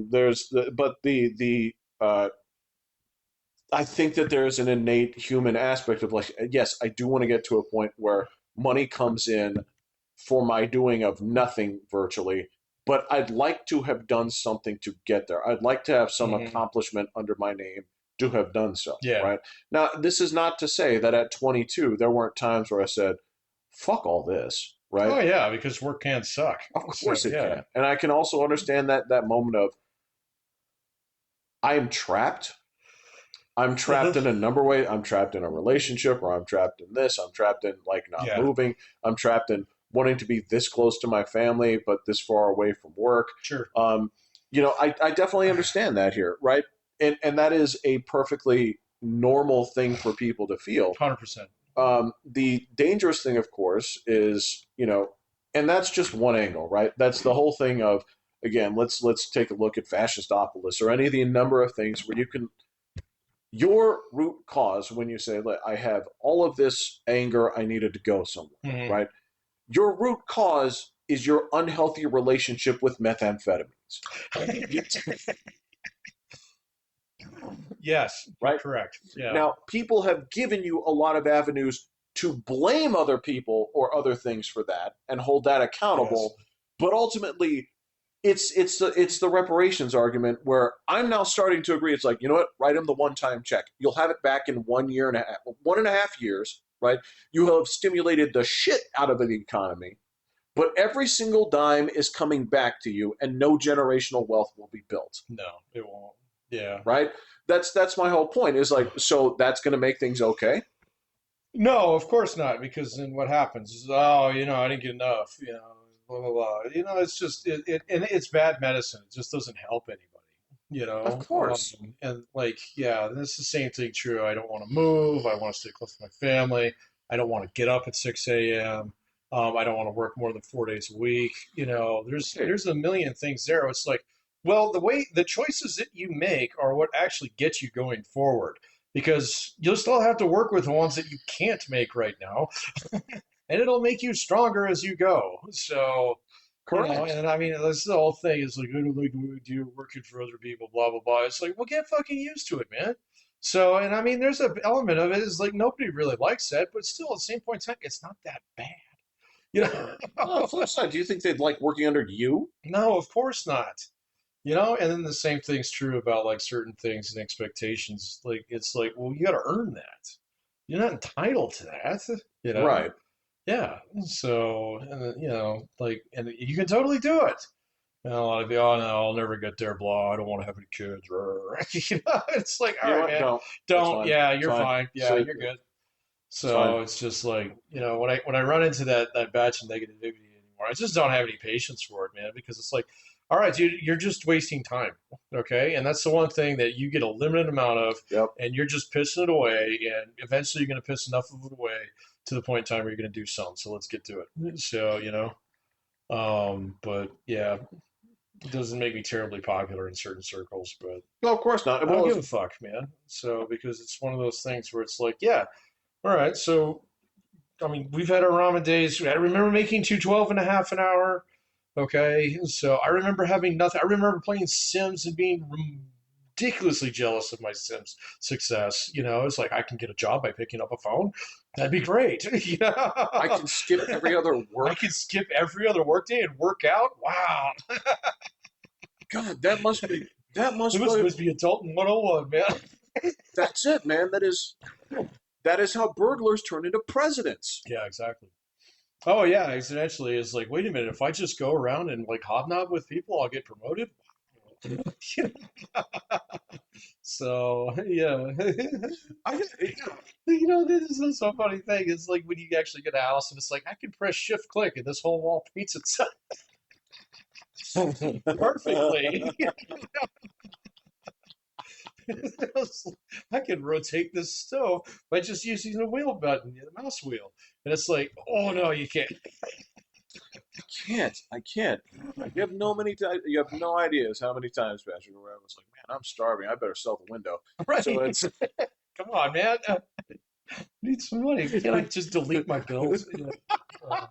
There's the, but the I think that there's an innate human aspect of like, yes, I do want to get to a point where money comes in for my doing of nothing virtually, but I'd like to have done something to get there. I'd like to have some Hmm. accomplishment under my name to have done so, Yeah. right? Now, this is not to say that at 22, there weren't times where I said, fuck all this, right? Oh yeah, because work can suck. Of So course it yeah. can. And I can also understand that moment of, I am trapped. I'm trapped in a number of ways. I'm trapped in a relationship, or I'm trapped in this. I'm trapped in like not Yeah. moving. I'm trapped in wanting to be this close to my family, but this far away from work. Sure. Um, I definitely understand that here, right? And that is a perfectly normal thing for people to feel. 100%. The dangerous thing, of course, is and that's just one angle, right? That's the whole thing of again. Let's take a look at fascistopolis or any of the number of things where you can your root cause when you say, "Look, I have all of this anger, I needed to go somewhere," Hmm. right? Your root cause is your unhealthy relationship with methamphetamines, Yes, you're right? correct. Yeah. Now, people have given you a lot of avenues to blame other people or other things for that and hold that Yes. accountable, but ultimately it's the reparations argument where I'm now starting to agree. It's like, you know what? Write them the one time check. You'll have it back in 1 year and a half, 1.5 years, right? You have stimulated the shit out of the economy, but every single dime is coming back to you, and no generational wealth will be built, No, it won't. Yeah. right? That's my whole point. Is like, so that's going to make things okay. No, of course not, because then what happens is, oh, I didn't get enough, blah blah blah. It's just and it's bad medicine. It just doesn't help anybody, Of course. And like, yeah, that's the same thing true. I don't want to move. I want to stay close to my family. I don't want to get up at 6 a.m. I don't want to work more than 4 days a week. There's Hey, there's a million things there. It's like, well, the choices that you make are what actually get you going forward because you'll still have to work with the ones that you can't make right now, and it'll make you stronger as you go. So, correct. and I mean, that's the whole thing is like, I don't like what we do working for other people, blah, blah, blah. It's like, well, get fucking used to it, man. So, and I mean, there's an element of it is like nobody really likes that, but still at the same point in time, it's not that bad. You On the know? flip side, do you think they'd like working under you? No, of course not. And then the same thing's true about like certain things and expectations. Like, it's like, well, you got to earn that. You're not entitled to that, you know? Right. Yeah. So, and then, like, and you can totally do it. A lot of people, oh no, I'll never get there, blah, I don't want to have any kids. It's like, all You know right, what? man, Don't. It's don't, fine. yeah, It's you're fine. fine. Yeah, So you're good. it's fine. So it's just like, when I run into that batch of negativity anymore, I just don't have any patience for it, man, because it's like, all right, dude, you're just wasting time. Okay. And that's the one thing that you get a limited amount of, Yep. and you're just pissing it away. And eventually you're going to piss enough of it away to the point in time where you're going to do something. So let's get to it. So, but yeah, it doesn't make me terribly popular in certain circles, but No, of course not. I don't Well, give a fuck, man. So, because it's one of those things where it's like, yeah, all right. So, I mean, we've had our ramen days. I remember making 212 and a half an hour. Okay, so I remember having nothing. I remember playing Sims and being ridiculously jealous of my Sims success. It's like I can get a job by picking up a phone. That'd be great. I can skip every other I work. can skip every other workday and work out. Wow, God, that must be it must be adult 101, man. that's it, man. That is how burglars turn into presidents. Yeah, exactly. Oh yeah, essentially, it's like, wait a minute, if I just go around and like hobnob with people, I'll get promoted. So yeah, this is so funny thing. It's like when you actually get a house and it's like I can press shift click and this whole wall paints itself perfectly. I can rotate this stove by just using the wheel button, the mouse wheel, and it's like, oh no, you can't. I can't. You have no ideas how many times, Patrick, where I was like, man, I'm starving. I better sell the window. Right? So it's Come on, man. I need some money. Can I just delete my bills? Uh,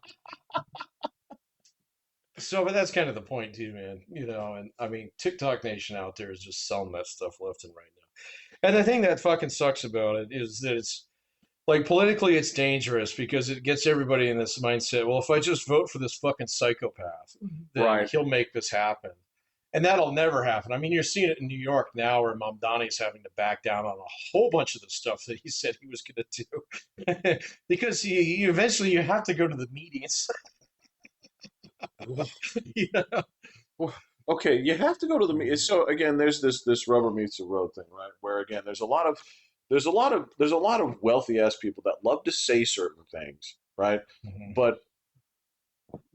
So, but that's kind of the point too, man. And I mean, TikTok Nation out there is just selling that stuff left and right now. And the thing that fucking sucks about it is that it's like politically it's dangerous because it gets everybody in this mindset. Well, if I just vote for this fucking psychopath, then right. he'll make this happen. And that'll never happen. I mean, you're seeing it in New York now where Mamdani's having to back down on a whole bunch of the stuff that he said he was going to do. Because eventually you have to go to the meetings. Yeah. Okay, you have to go to the meet. So again, there's this rubber meets the road thing, right? Where again, there's a lot of wealthy ass people that love to say certain things, right? Mhm. But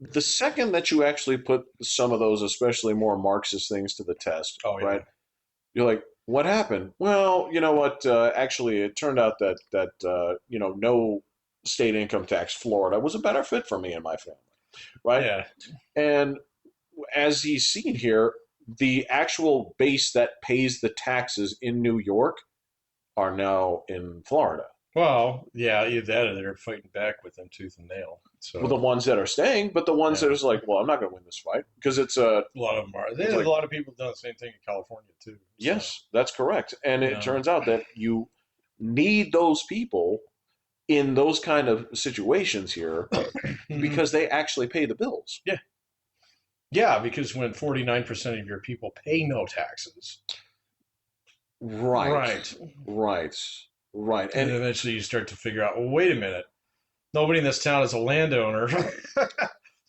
the second that you actually put some of those, especially more Marxist things, to the test, Oh yeah. right? You're like, what happened? Well, you know what? Actually, it turned out that no state income tax, Florida, was a better fit for me and my family, right? Yeah. And as he's seen here, the actual base that pays the taxes in New York are now in Florida. Well, yeah, either that or they're fighting back with them tooth and nail. Well, the So ones that are staying, but the ones yeah, that is like, well, I'm not going to win this fight because a lot of them are. it's There's like, a lot of people done the same thing in California too. So yes, that's correct. And you it know, turns out that you need those people in those kind of situations here Mhm. because they actually pay the bills. Yeah, yeah, because when 49% of your people pay no taxes, Right, right, right, right. and And then eventually you start to figure out, well, wait a minute, nobody in this town is a landowner,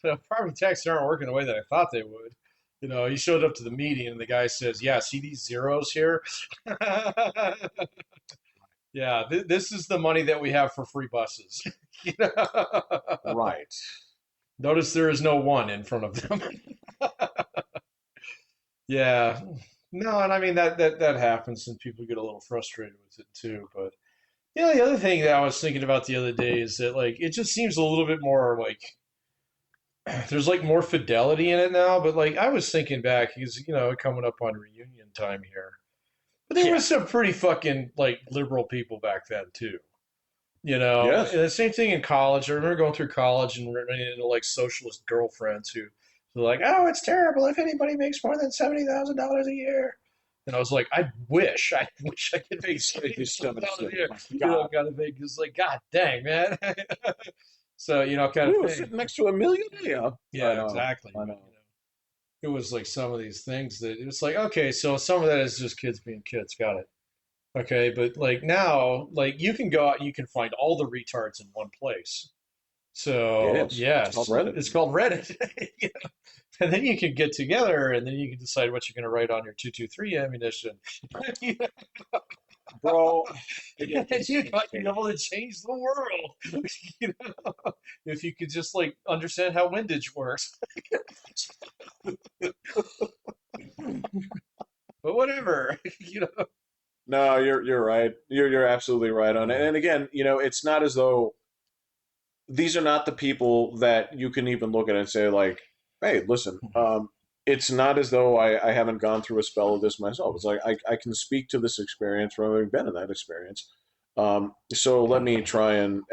so property taxes aren't working the way that I thought they would. You showed up to the meeting and the guy says, "Yeah, see these zeros here? Yeah, this is the money that we have for free buses." You know? right. Notice there is no one in front of them. Yeah. No, and I mean that happens and people get a little frustrated with it too. But the other thing that I was thinking about the other day is that like it just seems a little bit more like there's like more fidelity in it now. But like I was thinking back because coming up on reunion time here, but there Yeah. was some pretty fucking like liberal people back then too. Yes. And the same thing in college. I remember going through college and running into like socialist girlfriends who were like, "Oh, it's terrible if anybody makes more than $70,000 a year." And I was like, I wish I could make $70,000 a year. God. Kind of thing. It's like, God dang, man. So, kind of We were thing. sitting next to a millionaire. I Yeah, know. exactly. I But, know. it was like some of these things that it's like, okay, so some of that is just kids being kids. Got it. Okay, but like now, like you can go out and you can find all the retards in one place. It So is. It's called yes, Reddit. it's called Reddit. Yeah. And then you can get together and then you can decide what you're going to write on your 223 ammunition. You know? Bro. And you might be able to change the world. You know? If you could just like understand how windage works. But whatever, No, you're right. You're absolutely right on it. Yeah. And again, it's not as though these are not the people that you can even look at and say like, hey, listen, it's not as though I haven't gone through a spell of this myself. It's like I can speak to this experience from having been in that experience. So let me try and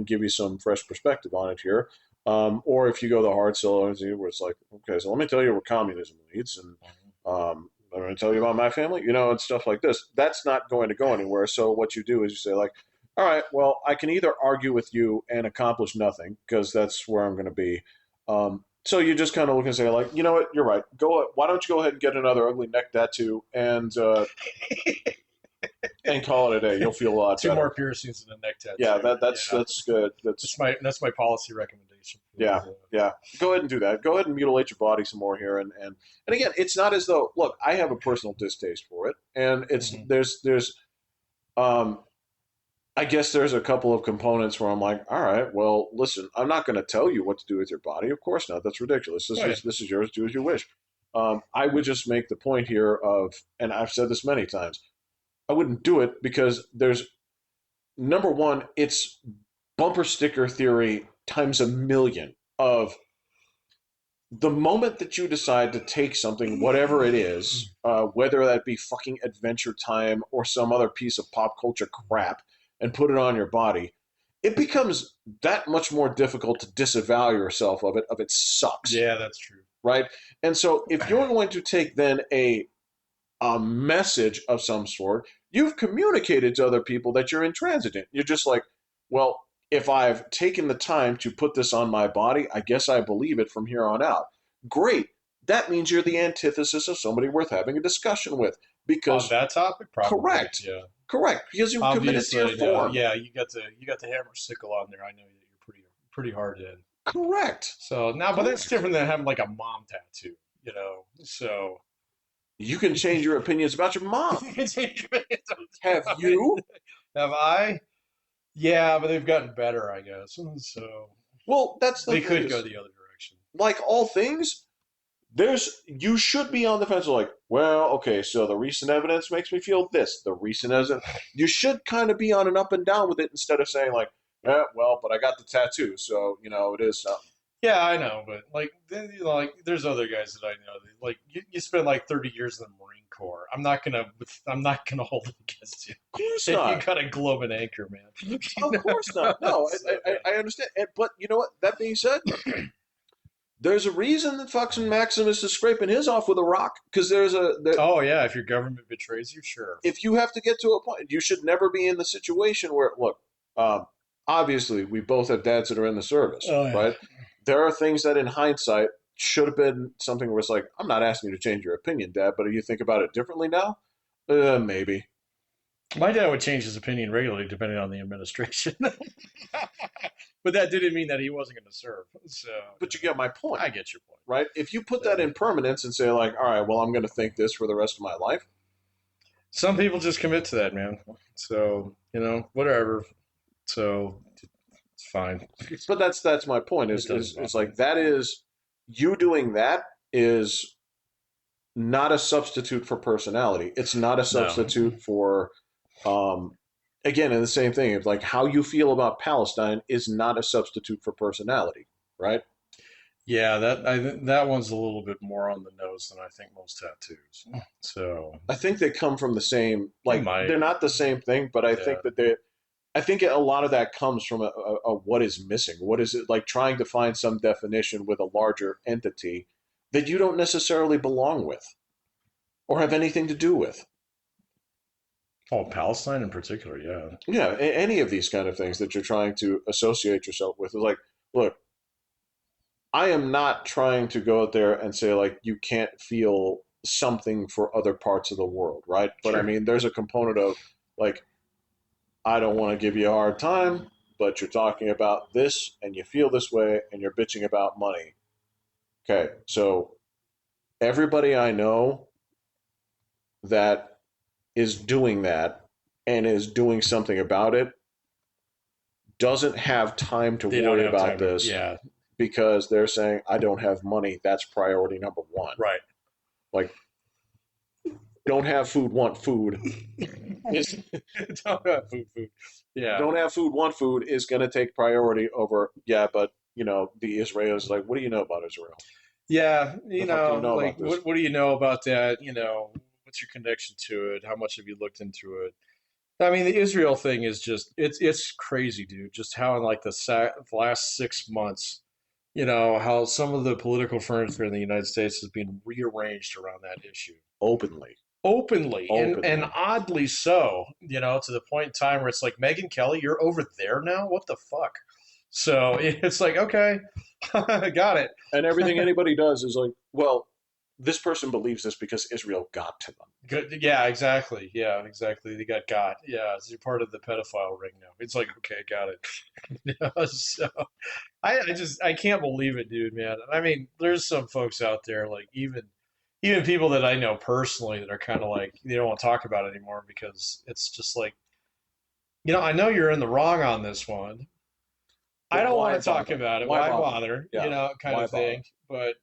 give you some fresh perspective on it here. Or if you go the hard sell, where it's like, okay, so let me tell you where communism leads, and I'm going to tell you about my family, and stuff like this. That's not going to go anywhere. So what you do is you say like, all right, well, I can either argue with you and accomplish nothing because that's where I'm going to be. So you just kind of look and say, like, you know what, you're right. Why don't you go ahead and get another ugly neck tattoo and call it a day. You'll feel a lot Two more better. piercings and a neck Yeah, tattoo. that's Yeah, that's good. that's my policy recommendation. Yeah, yeah. Go ahead and do that. Go ahead and mutilate your body some more here, and again, it's not as though look, I have a personal distaste for it, and it's Mhm. there's um I guess there's a couple of components where I'm like, all right, well, listen, I'm not going to tell you what to do with your body. Of course not. That's ridiculous. This Oh, yeah. is this is yours. Do as you wish. I would just make the point here of, and I've said this many times, I wouldn't do it because there's number one, it's bumper sticker theory times a million of the moment that you decide to take something, whatever it is, whether that be fucking Adventure Time or some other piece of pop culture crap, and put it on your body, it becomes that much more difficult to disavow yourself of it. Of it sucks, Yeah, that's true. right? And so, if you're going to take then a message of some sort, you've communicated to other people that you're intransigent. You're just like, well, if I've taken the time to put this on my body, I guess I believe it from here on out. Great. That means you're the antithesis of somebody worth having a discussion with. On Because, that topic, probably. correct, Yeah. correct, because you've committed to your Obviously, no. form. Yeah, you got the hammer sickle on there. I know that you're pretty hard in. Correct, So now, but that's correct. different than having like a mom tattoo. So You can change your opinions about your mom. have Have you? I? Yeah, but they've gotten better, I guess. So Well, that's the they thing could go is, the other direction. like all things, you should be on the fence like, well, okay, so the recent evidence makes me feel this, the recent evidence, you should kind of be on an up and down with it instead of saying like, well, but I got the tattoo, so it is something. Yeah, I know, but like, then, like, there's other guys that I know. That, like, you spend like 30 years in the Marine Corps. I'm not gonna hold it against you. Of course You not. got a globe and anchor, man. Of course not. No, So, I understand. But you know what, that being said, there's a reason that fucking Maximus is scraping his off with a rock, because oh yeah, if your government betrays you, sure. if you have to get to a point, you should never be in the situation where, look, um, obviously, we both have dads that are in the service, Oh yeah. right? There are things that in hindsight should have been something where it's like, I'm not asking you to change your opinion, Dad, but do you think about it differently now? Maybe. My dad would change his opinion regularly depending on the administration. But that didn't mean that he wasn't going to serve. So But you get my point, I get your point. right? If you put that Yeah. in permanence and say, like, all right, well, I'm going to think this for the rest of my life, Some people just commit to that, man. So whatever. So it's fine. but that's my point. It doesn't Is bother me. like that is you doing that is not a substitute for personality. It's not a No. substitute for, um, again, and the same thing. It's like how you feel about Palestine is not a substitute for personality, right? Yeah, that one's a little bit more on the nose than I think most tattoos. So I think they come from the same, they like might. they're not the same thing, but I Yeah. think that I think a lot of that comes from a what is missing. What is it like trying to find some definition with a larger entity that you don't necessarily belong with or have anything to do with. Oh, Palestine in particular, yeah. Yeah, any of these kind of things that you're trying to associate yourself with is like, look, I am not trying to go out there and say like you can't feel something for other parts of the world, right? But I Sure. mean, there's a component of like I don't want to give you a hard time, but you're talking about this and you feel this way and you're bitching about money. Okay, so everybody I know that is doing that and is doing something about it doesn't have time to They don't worry have about time to. this Yeah. because they're saying, I don't have money. That's priority number one. Right. Like, don't have food, want food. Don't have food. Yeah. Don't have food, want food is going to take priority over, yeah, but, the Israelis, like, what do you know about Israel? Yeah, The fuck do you know like about this? what do you know about that? What's your connection to it? How much have you looked into it? I mean, the Israel thing is just it's crazy, dude. Just how in like the last 6 months, how some of the political furniture in the United States has been rearranged around that issue Openly. openly and Openly. oddly so, to the point in time where it's like, Megyn Kelly, you're over there now. What the fuck? So it's like, okay, got it. And everything anybody does is like, well, this person believes this because Israel got to them. Good. Yeah, exactly. Yeah, exactly. They got. Yeah, it's part of the pedophile ring now. It's like, okay, got it. So I can't believe it, dude, man. I mean, there's some folks out there, like even people that I know personally that are kind of like they don't want to talk about it anymore because it's just like, I know you're in the wrong on this one. I But don't why want to talk bother? about it. Why Why bother? bother? Yeah. Kind Why of bother? thing. But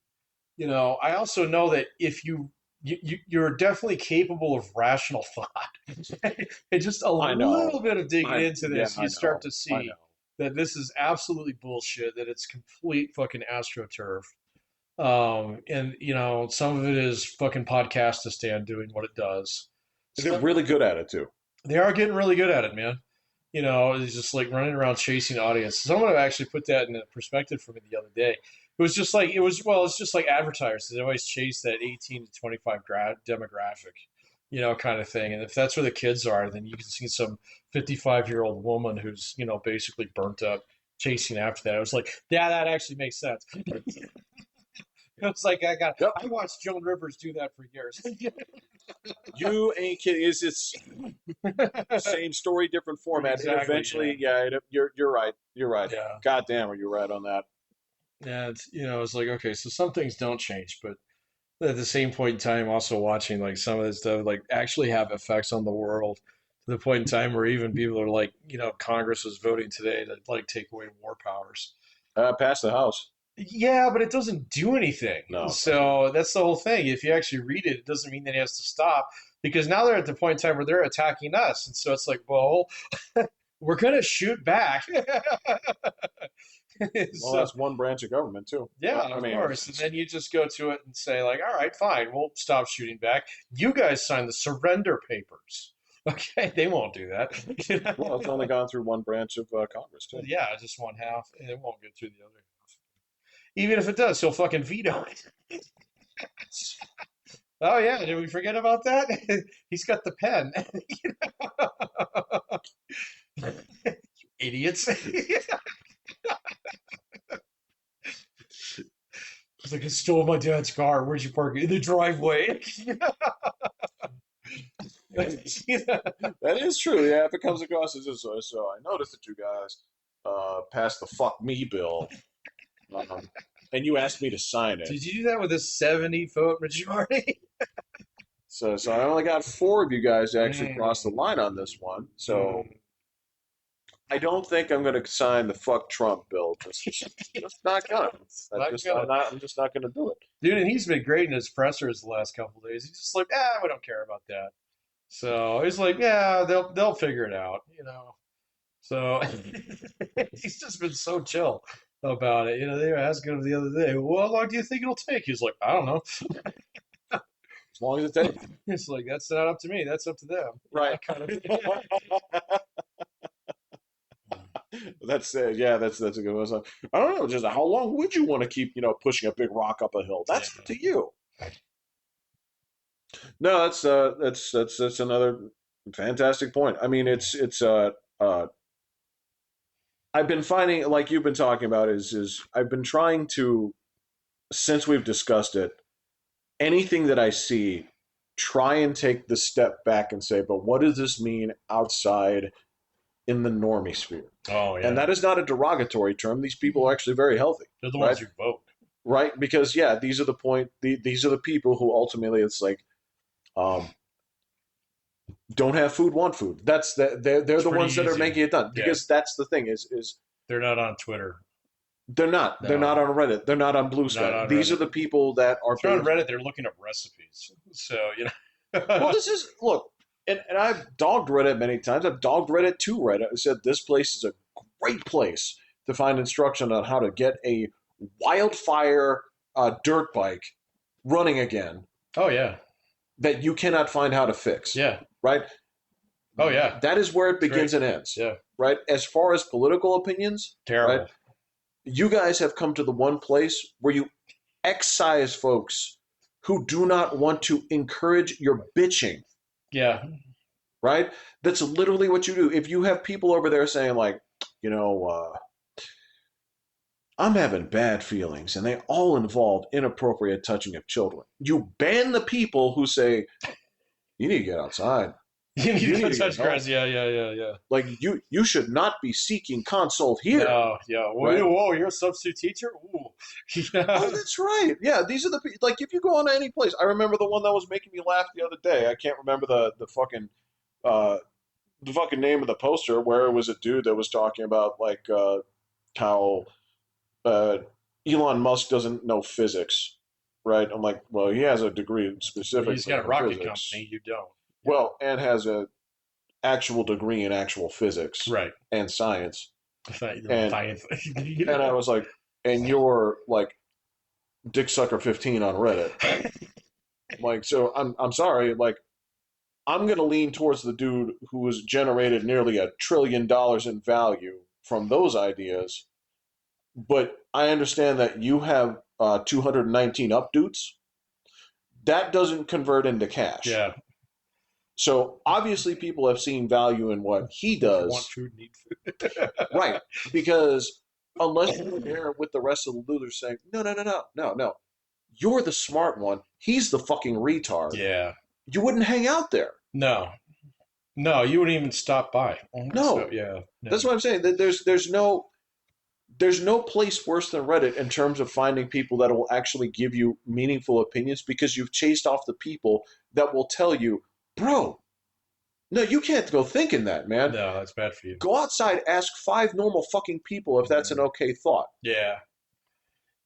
I also know that if you're definitely capable of rational thought, and just a I know. little bit of digging into Yeah, this, I you start know. to I see know. that this is absolutely bullshit. That it's complete fucking astroturf. And some of it is fucking podcastistan doing what it does. They're So really good at it too. they are getting really good at it, man. It's just like running around chasing audience. Someone actually put that in a perspective for me the other day. It was just like it's just like advertisers. They always chase that 18 to 25 demographic, kind of thing. And if that's where the kids are, then you can see some 55-year-old woman who's basically burnt up chasing after that. I was like, yeah, that actually makes sense. It's like Yep. I watched Joan Rivers do that for years. You ain't kidding. It's same story, different format. And Exactly, eventually, man. yeah, you're right. You're right. Yeah. God damn, are you right on that? Yeah, it's like, okay, so some things don't change, but at the same point in time, also watching like some of this stuff like actually have effects on the world to the point in time where even people are like, Congress was voting today to like take away war powers. Pass the house. Yeah, but it doesn't do anything. No, it doesn't. So that's the whole thing. If you actually read it, it doesn't mean that he has to stop because now they're at the point in time where they're attacking us. And so it's like, well, we're going to shoot back. Well, So, that's one branch of government too. yeah, I of mean, course. And then you just go to it and say, like, all right, fine, we'll stop shooting back. You guys signed the surrender papers. Okay, they won't do that. well, it's only gone through one branch of Congress too. Yeah, just one half, and it won't get through the other half. Even if it does, he'll fucking veto it. Oh yeah, did we forget about that? He's got the pen. Idiots. It's like, I stole my dad's car. Where'd you park it? In the driveway. That is true. Yeah, if it comes across as this way. So I noticed that you guys passed the fuck me bill, um, and you asked me to sign it. Did you do that with a 70-vote majority? So I only got four of you guys to actually cross the Mm. line on this one. So Mm. I don't think I'm going to sign the fuck Trump bill. Just not gonna. Not gonna. I'm just not going to do it. Dude, and he's been great in his pressers the last couple of days. He's just like, we don't care about that. So he's like, yeah, they'll figure it out. So he's just been so chill about it. They were asking him the other day, well, how long do you think it'll take? He's like, I don't know. As long as it takes. It's like, that's not up to me. That's up to them. Right. Kind of. That's yeah, that's a good one. So, I don't know, just how long would you want to keep, pushing a big rock up a hill? That's up Yeah. to you. No, that's another fantastic point. I mean, it's I've been finding, like you've been talking about, is I've been trying to, since we've discussed it, anything that I see, try and take the step back and say, but what does this mean outside in the normie sphere? Oh And yeah. that is not a derogatory term. These people are actually very healthy, They're the right? ones who vote. Right? Because yeah, these are the point. These are the people who ultimately, it's like, um, don't have food, want food. They're It's the pretty ones that are easy. making it done. Yeah. Because that's the thing is They're not on Twitter. They're not. They're No, not on Reddit. They're not on Blue not Sky. on These are Reddit. the people that are If they're on being. Reddit, they're looking up recipes. So Well, this is look, and I've dogged Reddit many times. I've dogged Reddit to Reddit. I said this place is a great place to find instruction on how to get a wildfire dirt bike running again oh yeah, that you cannot find how to fix. yeah, Right? oh yeah, That is where it it's great. begins and ends. Yeah, Right? As far as political opinions, right? terrible. You guys have come to the one place where you excise folks who do not want to encourage your bitching, Yeah, right? That's literally what you do. If you have people over there saying, like, you know, I'm having bad feelings and they all involve inappropriate touching of children, you ban the people who say, you need to get outside. you need You to need go to get touch help. grass. Yeah, yeah, yeah, yeah. Like, you should not be seeking consult here, No, yeah. right? Whoa, whoa, you're a substitute teacher? Ooh, Oh, yeah. that's right. Yeah, these are like if you go on any place. I remember the one that was making me laugh the other day. I can't remember uh, the fucking name of the poster where it was a dude that was talking about like how uh, Elon Musk doesn't know physics, right? I'm like, well, he has a degree He's specifically got a in rocket physics. company. You don't. Yeah. Well, and has a actual degree in actual physics Right. and science. Little And tiny and I thing. was like, and you're like Dick Sucker 15 on Reddit. Like, so I'm sorry, like I'm going to lean towards the dude who has generated nearly $1 trillion in value from those ideas. But I understand that you have 219 updoots. That doesn't convert into cash. Yeah. So obviously, people have seen value in what he Want does, food, need food. right? Because unless you're there with the rest of the losers saying, no, no, no, no, no, no, you're the smart one. He's the fucking retard. Yeah. You wouldn't hang out there. No. No, you wouldn't even stop by. So No, yeah. that's No. what I'm saying. There's no place worse than Reddit in terms of finding people that will actually give you meaningful opinions because you've chased off the people that will tell you, bro, no, you can't go thinking that, man. No, that's bad for you. Go outside, ask five normal fucking people if that's an okay thought. Yeah.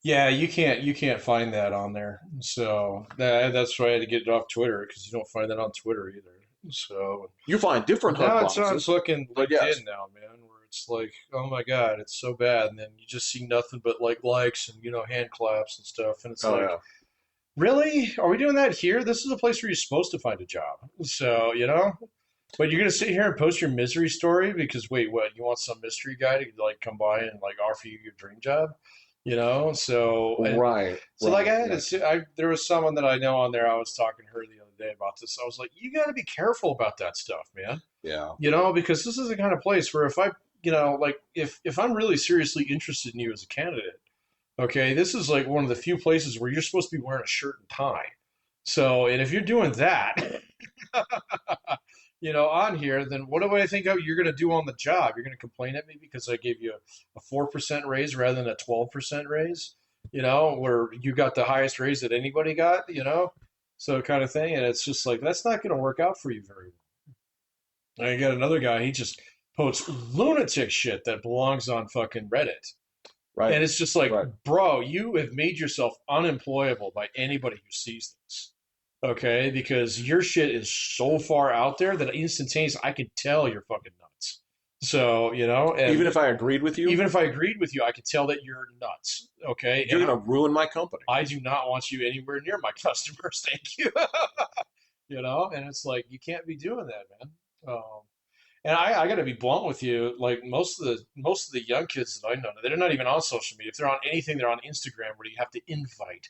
Yeah, you can't find that on there. So that's why I had to get it off Twitter because you don't find that on Twitter either. So You find different hug now it's on boxes, fucking but yes, LinkedIn now, man, where it's like, oh my God, it's so bad, and then you just see nothing but like likes and hand claps and stuff, and it's oh like, yeah, really? Are we doing that here? This is a place where you're supposed to find a job. So but you're gonna sit here and post your misery story because wait, what? You want some mystery guy to like come by and like offer you your dream job? right, So like right, I had right, there was someone that I know on there. I was talking to her the other day about this. I was like, you got to be careful about that stuff, man. yeah, Because this is the kind of place where if I, like if I'm really seriously interested in you as a candidate, okay, this is like one of the few places where you're supposed to be wearing a shirt and tie. So, and if you're doing that, on here, then what do I think you're going to do on the job? You're going to complain at me because I gave you a 4% raise rather than a 12% raise, where you got the highest raise that anybody got. So kind of thing. And it's just like, that's not going to work out for you very well. And I got another guy, he just posts lunatic shit that belongs on fucking Reddit. right, And it's just like, right. bro, you have made yourself unemployable by anybody who sees this. Okay? Because your shit is so far out there that instantaneously I can tell you're fucking nuts. So, Even and if I agreed with you, even if I agreed with you, I could tell that you're nuts. Okay? you're And gonna ruin my company. I do not want you anywhere near my customers. Thank you. And it's like, you can't be doing that, man. And I got to be blunt with you. Like most of the young kids that I know, they're not even on social media. If they're on anything, they're on Instagram where you have to invite,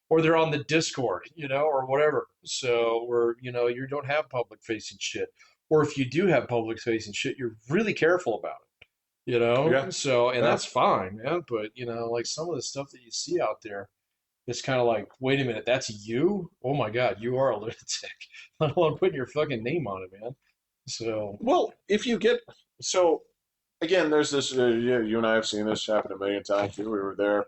or they're on the Discord, or whatever. So where you don't have public facing shit, or if you do have public facing shit, you're really careful about it. Yeah, So and yeah. that's fine, man. But like some of the stuff that you see out there, it's kind of like, wait a minute, that's you? Oh my God, you are a lunatic. Let alone putting your fucking name on it, man. So Well, if you get so again, there's this. You and I have seen this happen a million times. We were there.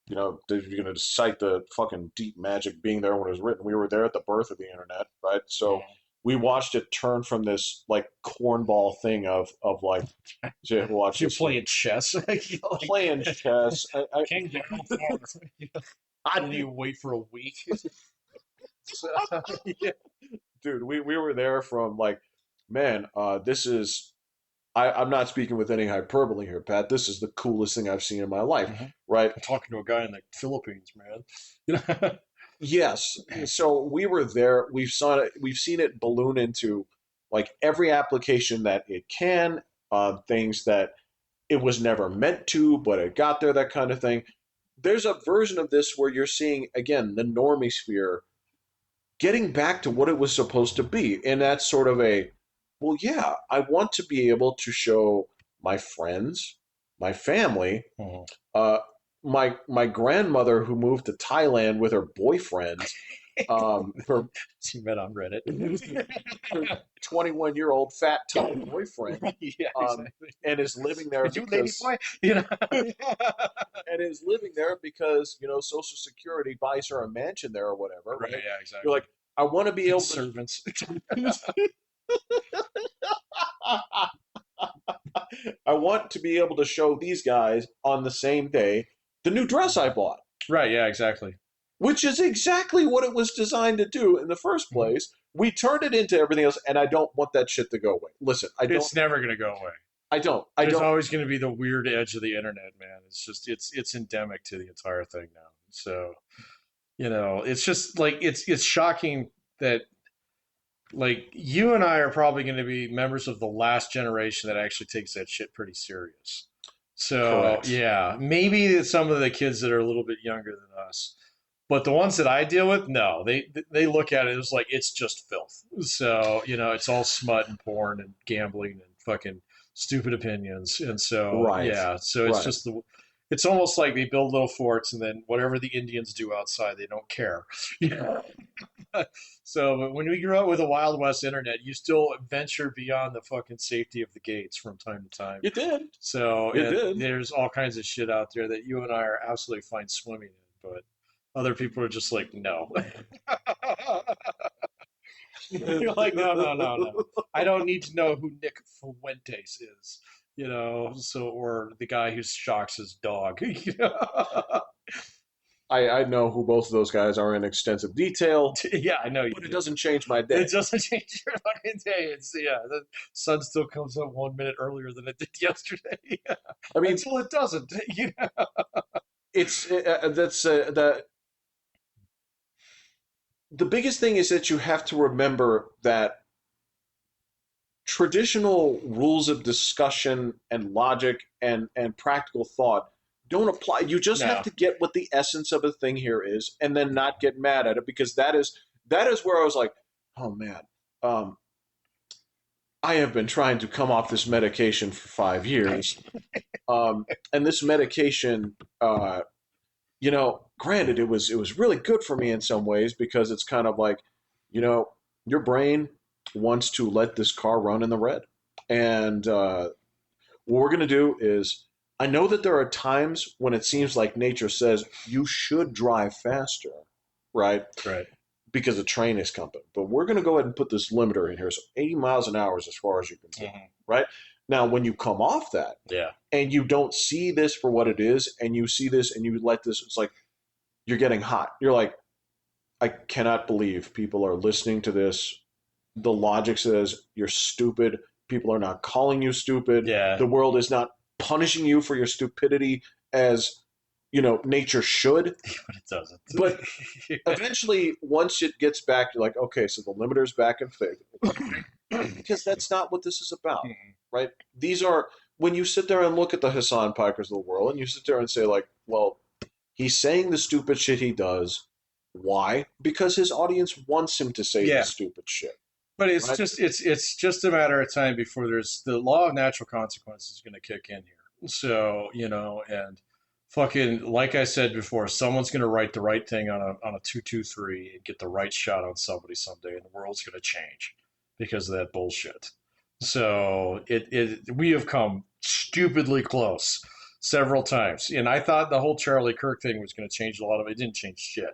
You're going to cite the fucking deep magic being there when it was written. We were there at the birth of the internet, right? So we watched it turn from this like cornball thing of like to watch You're this playing chess. Like, playing chess. King down pawn. And you wait for a week. So, yeah. Dude, we were there from like, man, this is I'm not speaking with any hyperbole here, Pat. This is the coolest thing I've seen in my life, Mhm. right? I'm talking to a guy in the Philippines, man. You know? Yes. So we were there. We've seen it balloon into like every application that it can, things that it was never meant to, but it got there, that kind of thing. There's a version of this where you're seeing again the normie sphere getting back to what it was supposed to be. And that's sort of a, well, yeah, I want to be able to show my friends, my family, Mhm. uh, my grandmother who moved to Thailand with her boyfriend, her She met on Reddit. her 21-year-old fat Thai boyfriend, Yeah, um, exactly. and is living there You lady because boy, you know. and is living there because Social Security buys her a mansion there or whatever, Right, right? yeah, You're exactly. like, I want to be able to. Servants. I want to be able to show these guys on the same day the new dress I bought, Right, yeah, exactly. which is exactly what it was designed to do in the first Mhm. place. We turned it into everything else, and I don't want that shit to go away. Listen, I don't, It's never gonna go away. I don't, I There's don't. always going to be the weird edge of the internet, man. It's endemic to the entire thing now. So it's just like it's shocking that like you and I are probably going to be members of the last generation that actually takes that shit pretty serious. So Correct. yeah, maybe some of the kids that are a little bit younger than us, but the ones that I deal with, no, they look at it as like it's just filth. So it's all smut and porn and gambling and fucking stupid opinions. And so Right. yeah, so it's Right. just it's almost like they build little forts and then whatever the Indians do outside, they don't care. Yeah. So but when we grew up with the Wild West internet, you still venture beyond the fucking safety of the gates from time to time. You did. So You and did. there's all kinds of shit out there that you and I are absolutely fine swimming in, but other people are just like, no. You're like, no, no, no, no. I don't need to know who Nick Fuentes is, so or the guy who shocks his dog. I know who both of those guys are in extensive detail, Yeah, I know you but it do. doesn't change my day. It doesn't change your fucking day. It's the sun still comes up 1 minute earlier than it did yesterday. I mean, Until it doesn't. it's that's the biggest thing is that you have to remember that traditional rules of discussion and logic and practical thought don't apply. You just have No. to get what the essence of a thing here is, and then not get mad at it because that is where I was like, oh man, um, I have been trying to come off this medication for 5 years, and this medication, granted, it was really good for me in some ways because it's kind of like, you know, your brain wants to let this car run in the red, and what we're going to do is, I know that there are times when it seems like nature says you should drive faster, right? Right. Because a train is coming. But we're going to go ahead and put this limiter in here. So 80 miles an hour is as far as you can take, Mhm. right? Now, when you come off that Yeah. and you don't see this for what it is, and you see this and you let this, it's like you're getting hot. You're like, I cannot believe people are listening to this. The logic says you're stupid. People are not calling you stupid. Yeah. The world is not punishing you for your stupidity as nature should. But it doesn't. But eventually, once it gets back, you're like, okay, so the limiter's back in fig, because that's not what this is about, Mhm. right? These are when you sit there and look at the Hassan Pikers of the world, and you sit there and say, like, well, he's saying the stupid shit he does. Why? Because his audience wants him to say the Yeah. stupid shit, But it's right? just it's just a matter of time before there's the law of natural consequences going to kick in here. So and fucking like I said before, someone's going to write the right thing on a 223 and get the right shot on somebody someday, and the world's going to change because of that bullshit. So we have come stupidly close several times. And I thought the whole Charlie Kirk thing was going to change a lot of it. It didn't change shit.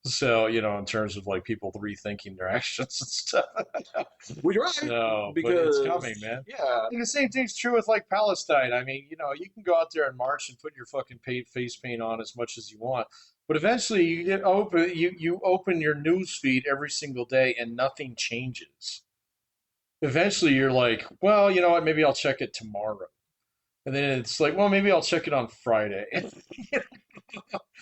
So, in terms of like people rethinking their actions and stuff. Well, you're right So, but it's coming, because man. yeah, And the same thing's true with like Palestine. I mean, you can go out there and march and put your fucking face paint on as much as you want, but eventually you open your news feed every single day and nothing changes. Eventually you're like, well, you know what, maybe I'll check it tomorrow. And then it's like, well, maybe I'll check it on Friday.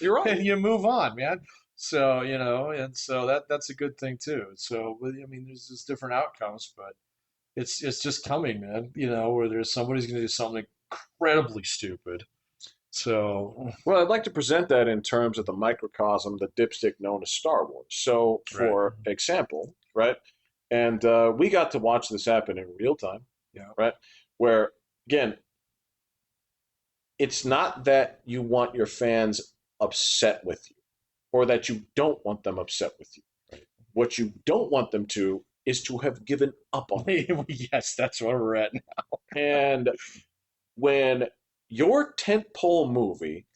you're And right. you move on, man. So, and so that's a good thing too. So, I mean, there's just different outcomes, but it's just coming, man. Where there's somebody's going to do something incredibly stupid. So, Well, I'd like to present that in terms of the microcosm, the dipstick known as Star Wars. So, right. for example, right, and we got to watch this happen in real time, Yeah. right, where again, it's not that you want your fans upset with you or that you don't want them upset with you. Right. What you don't want them to is to have given up on you. Yes, that's where we're at now. And when your tentpole movie,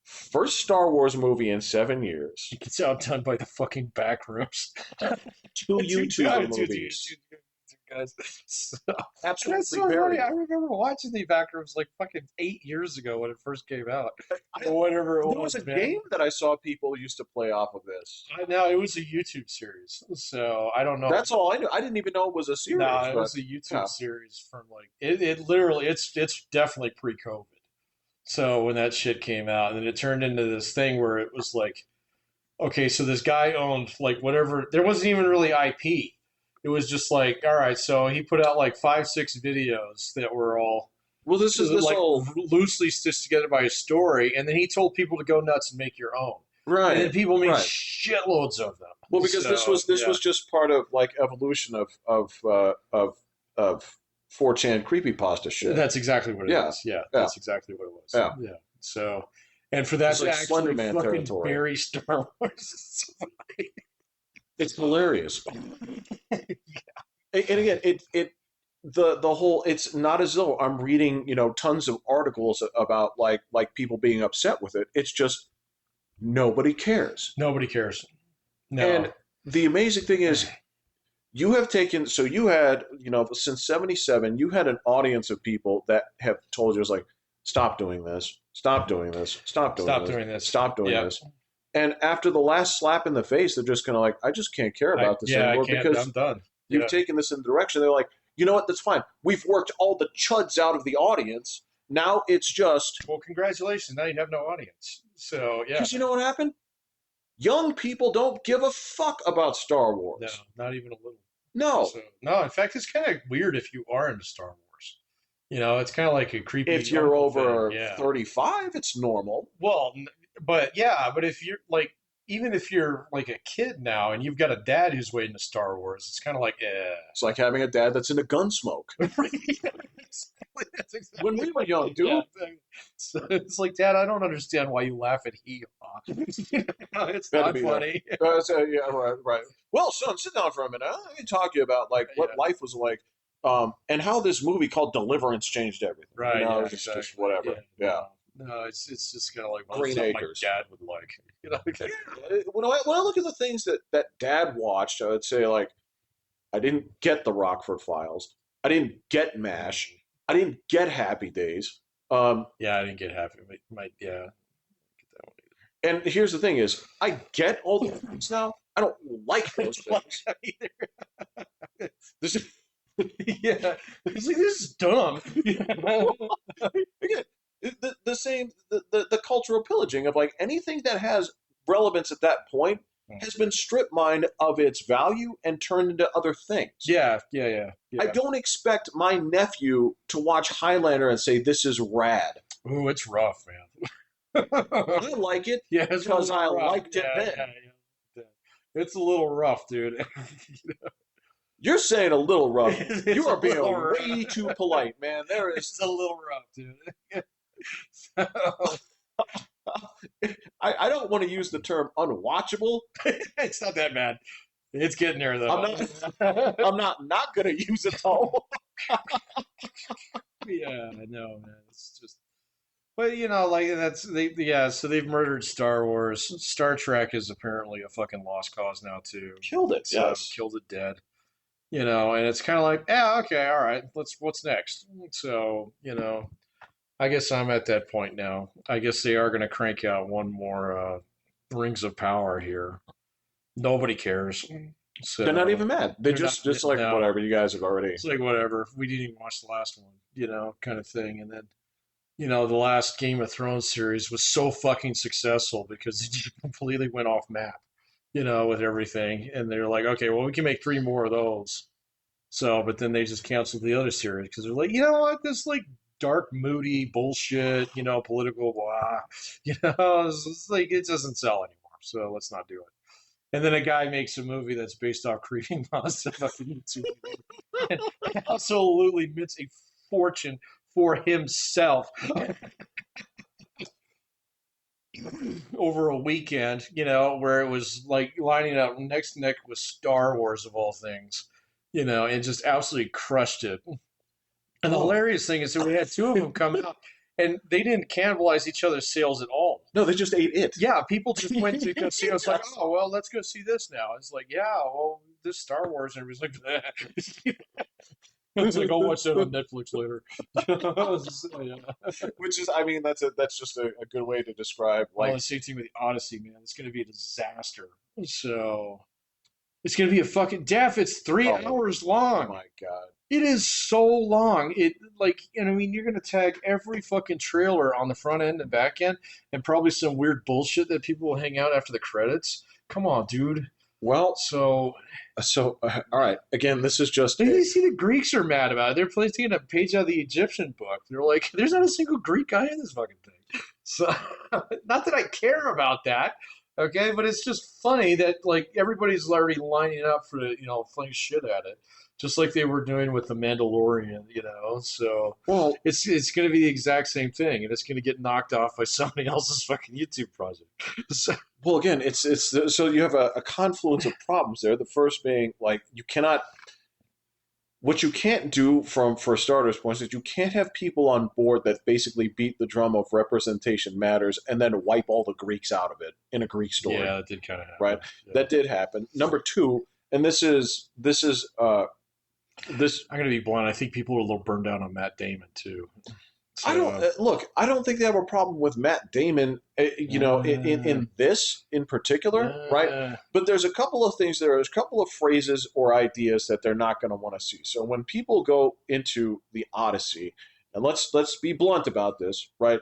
first Star Wars movie in 7 years, It gets outdone by the fucking back rooms. two YouTuber movies, Guys. So, that's absolutely so funny. buried. I remember watching the back rooms like fucking 8 years ago when it first came out, I, or whatever it there was a was, man. game that I saw people used to play off of this. I know it was a YouTube series, so I don't know. That's all I knew. I didn't even know it was a series, No, it but was a YouTube yeah. series from like it literally it's definitely pre-COVID. So when that shit came out, and then it turned into this thing where it was like, okay, so this guy owned like whatever. There wasn't even really IP. It was just like, all right, so he put out like 5, 6 videos that were all Well, this is this like whole loosely stitched together by a story, and then he told people to go nuts and make your own, and then right, people made right. shitloads of them. Well, because this So was this yeah, was just part of like evolution of 4chan creepypasta shit. that's exactly what it Yeah, is. Yeah, yeah, that's exactly what it was. yeah. Yeah. So, and for that It's to like actually Slenderman fucking territory. bury Star Wars, It's hilarious. And again, it the whole. It's not as though I'm reading tons of articles about like people being upset with it. It's just nobody cares. nobody cares. No. And the amazing thing is, you have taken so you had since '77 you had an audience of people that have told you it's like stop doing this, stop doing this, stop doing Stop this, doing this. stop doing Yep. this. And after the last slap in the face, they're just kind of like, I just can't care about this I anymore can't. I'm because done. you've Yeah. taken this in the direction. They're like, you know what? That's fine. We've worked all the chuds out of the audience. Now it's just Well, congratulations. Now you have no audience. So yeah. because you know what happened? Young people don't give a fuck about Star No, Wars. not even a little. No, So no, in fact, it's kind of weird if you are into Star Wars. It's kind of like a creepy if you're uncle thing. over Yeah. 35, it's normal. Well, but if you're like, even if you're like a kid now and you've got a dad who's way into Star Wars, it's kind of like, It's like having a dad that's into Gunsmoke. That's exactly When we were young, dude. yeah, exactly. So it's like, Dad, I don't understand why you laugh at hee haw. It's Had to not be funny. Yeah, right, right. Well, son, sit down for a minute. Let me talk to you about like what Yeah. life was like, and how this movie called Deliverance changed everything. Right. Yeah. It's Exactly. just whatever. Yeah. No, it's just kind of like Green something Acres. my dad would like. Okay. When I look at the things that Dad watched, I would say like I didn't get the Rockford Files. I didn't get MASH. I didn't get Happy Days. Yeah, I didn't get happy. Yeah, get that one And here's the thing: is I get all the things now. I don't like those things. either. This is, Yeah, it's like this is dumb. again, the same the cultural pillaging of like anything that has relevance at that point has been strip mined of its value and turned into other things. Yeah. I don't expect my nephew to watch Highlander and say this is rad. Ooh, it's rough, man. I like it Yeah, it's a because little I rough. liked it then. Yeah. It's a little rough, dude. You're saying a little rough. It's You a are being little rough. way too polite, man. There is. It's a little rough, dude. So, I don't want to use the term unwatchable. it's not that bad. It's getting there though. I'm not going to use it though. Yeah, I know, man. It's just But like yeah. So they've murdered Star Wars. Star Trek is apparently a fucking lost cause now too. Killed it. So Yes. killed it dead. And it's kind of like, yeah, okay, all right. What's next? So I guess I'm at that point now. I guess they are going to crank out one more Rings of Power here. Nobody cares. They're not So even mad. They they're not. just like No, whatever. You guys have already. it's like whatever. We didn't even watch the last one, kind of thing. And then the last Game of Thrones series was so fucking successful because it just completely went off map, with everything. And they're like, okay, well, we can make three more of those. So, but then they just canceled the other series because they're like, you know what, this like dark, moody bullshit, political blah, it's like it doesn't sell anymore. So let's not do it. And then a guy makes a movie that's based off creepypasta fucking YouTube and absolutely mints a fortune for himself over a weekend, where it was like lining up next to neck with Star Wars of all things, and just absolutely crushed it. And the Oh hilarious thing is that we had two of them come out, and they didn't cannibalize each other's sales at all. no, they just ate it. Yeah, people just went to go see. I was like, oh well, let's go see this now. It's like, yeah, well, this Star Wars, and everybody's like, it's like, I'll watch that on Netflix later. Yeah. Which is, I mean, that's just a good way to describe Well, like. the same thing with the Odyssey, man. It's going to be a disaster. So it's going to be a fucking death. It's three Oh hours long. my god. It is so long. It like, and I mean, you're gonna tag every fucking trailer on the front end and back end, and probably some weird bullshit that people will hang out after the credits. Come on, dude. Well, So, all right. Again, this is just. you see, the Greeks are mad about it. They're taking a page out of the Egyptian book. They're like, "There's not a single Greek guy in this fucking thing." So, not that I care about that, okay, but it's just funny that like everybody's already lining up for playing shit at it, just like they were doing with the Mandalorian, So Well, it's going to be the exact same thing, and it's going to get knocked off by somebody else's fucking YouTube project. So, well, again, it's so you have a confluence of problems there. The first being like you cannot. What you can't do from for starters points is you can't have people on board that basically beat the drum of representation matters and then wipe all the Greeks out of it in a Greek story. yeah, that did kind of Right? happen. Yeah. That did happen. Number two, and this. I'm going to be blunt. I think people are a little burned out on Matt Damon too. I don't So, look. I don't think they have a problem with Matt Damon. In this in particular, right? But there's a couple of things. There's a couple of phrases or ideas that they're not going to want to see. So when people go into the Odyssey, and let's be blunt about this, right?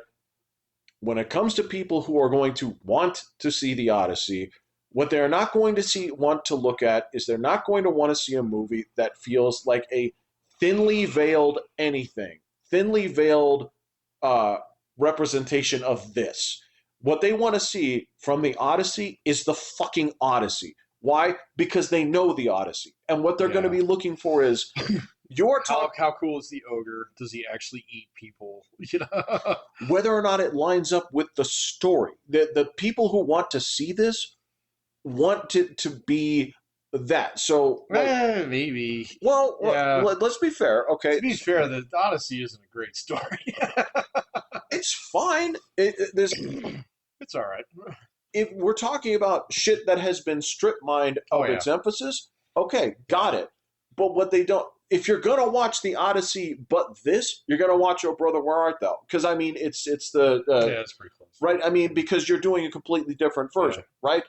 When it comes to people who are going to want to see the Odyssey, what they're not going to want to look at is they're not going to want to see a movie that feels like a thinly veiled anything, thinly veiled uh, representation of this. What they want to see from the Odyssey is the fucking Odyssey. Why? Because they know the Odyssey, and what they're going to yeah. be looking for is your talk. How cool is the ogre? Does he actually eat people? You know? Whether or not it lines up with the story. The people who want to see this want it to be that. So, like, Maybe. well, Yeah. let's be fair. Okay, To be fair, the Odyssey isn't a great story. it's fine. There's It's all right. if we're talking about shit that has been strip mined of its emphasis, okay, got it. But what they don't, if you're gonna watch the Odyssey, but this, you're gonna watch Oh Brother, Where Art Thou? Because I mean, it's the Yeah, it's pretty close. right. I mean, because you're doing a completely different version, right?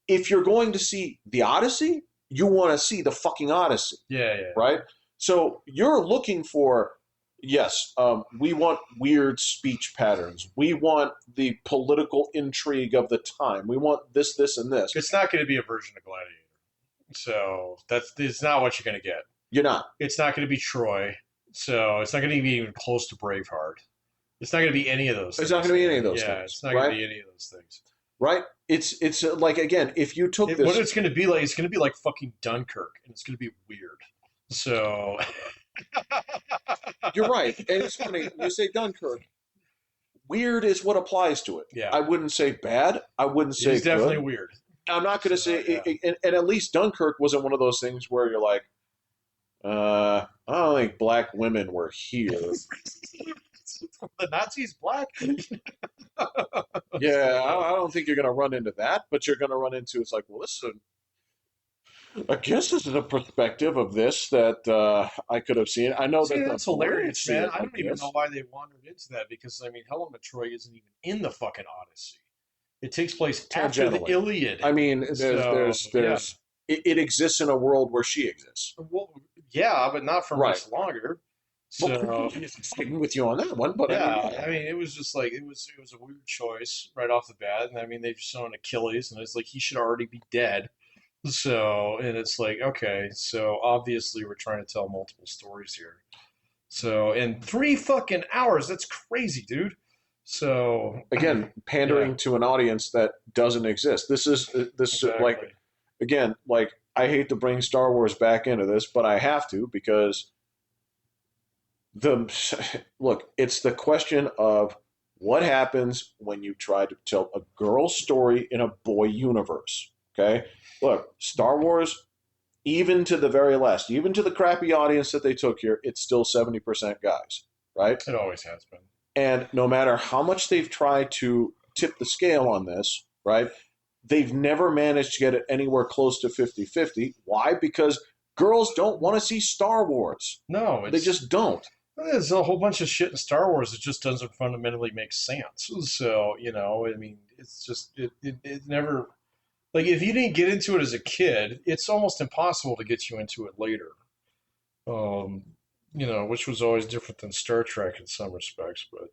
If you're going to see the Odyssey, you want to see the fucking Odyssey, Yeah. right? So you're looking for, yes, we want weird speech patterns. We want the political intrigue of the time. We want this, this, and this. It's not going to be a version of Gladiator. So it's not what you're going to get. You're not. It's not going to be Troy. So it's not going to be even close to Braveheart. It's not going to be any of those things. It's not going to be any of those things. Yeah, it's not going to be any of those things. Right? It's like, again, if you took this. What it's going to be like, it's going to be like fucking Dunkirk, and it's going to be weird. So. You're right. And it's funny, you say Dunkirk. Weird is what applies to it. Yeah. I wouldn't say bad. I wouldn't say it's definitely good. weird. I'm not going to say, and at least Dunkirk wasn't one of those things where you're like, I don't think black women were here. The Nazis black? Yeah, I don't think you're going to run into that, but you're going to run into it's like, well, this is I guess this is a perspective of this that I could have seen. I know See, that the that's Brits hilarious, see man. it I like don't even know this. why they wandered into that because, I mean, Helen of Troy isn't even in the fucking Odyssey. It takes place after the Tangentially. Iliad. I mean, So, yeah. it exists in a world where she exists. Well, yeah, but not for Right. much longer. Well, So, I'm with you on that one, but I mean, yeah, yeah. I mean, it was just like it was a weird choice right off the bat. And I mean, they've shown Achilles, and it's like he should already be dead. So, and it's like, okay, so obviously we're trying to tell multiple stories here. So, in 3 fucking hours, that's crazy, dude. So, Again, yeah, pandering to an audience that doesn't exist. This is like exactly. again, like I hate to bring Star Wars back into this, but I have to because the look, it's the question of what happens when you try to tell a girl story in a boy universe. Okay, look, Star Wars, even to the very last, even to the crappy audience that they took here, it's still 70% guys, right? It always has been. And no matter how much they've tried to tip the scale on this, right, they've never managed to get it anywhere close to 50-50. Why? Because girls don't want to see Star Wars. No, They just don't. there's a whole bunch of shit in Star Wars that just doesn't fundamentally make sense. So, I mean, it's just it never like if you didn't get into it as a kid, it's almost impossible to get you into it later. Um, which was always different than Star Trek in some respects, but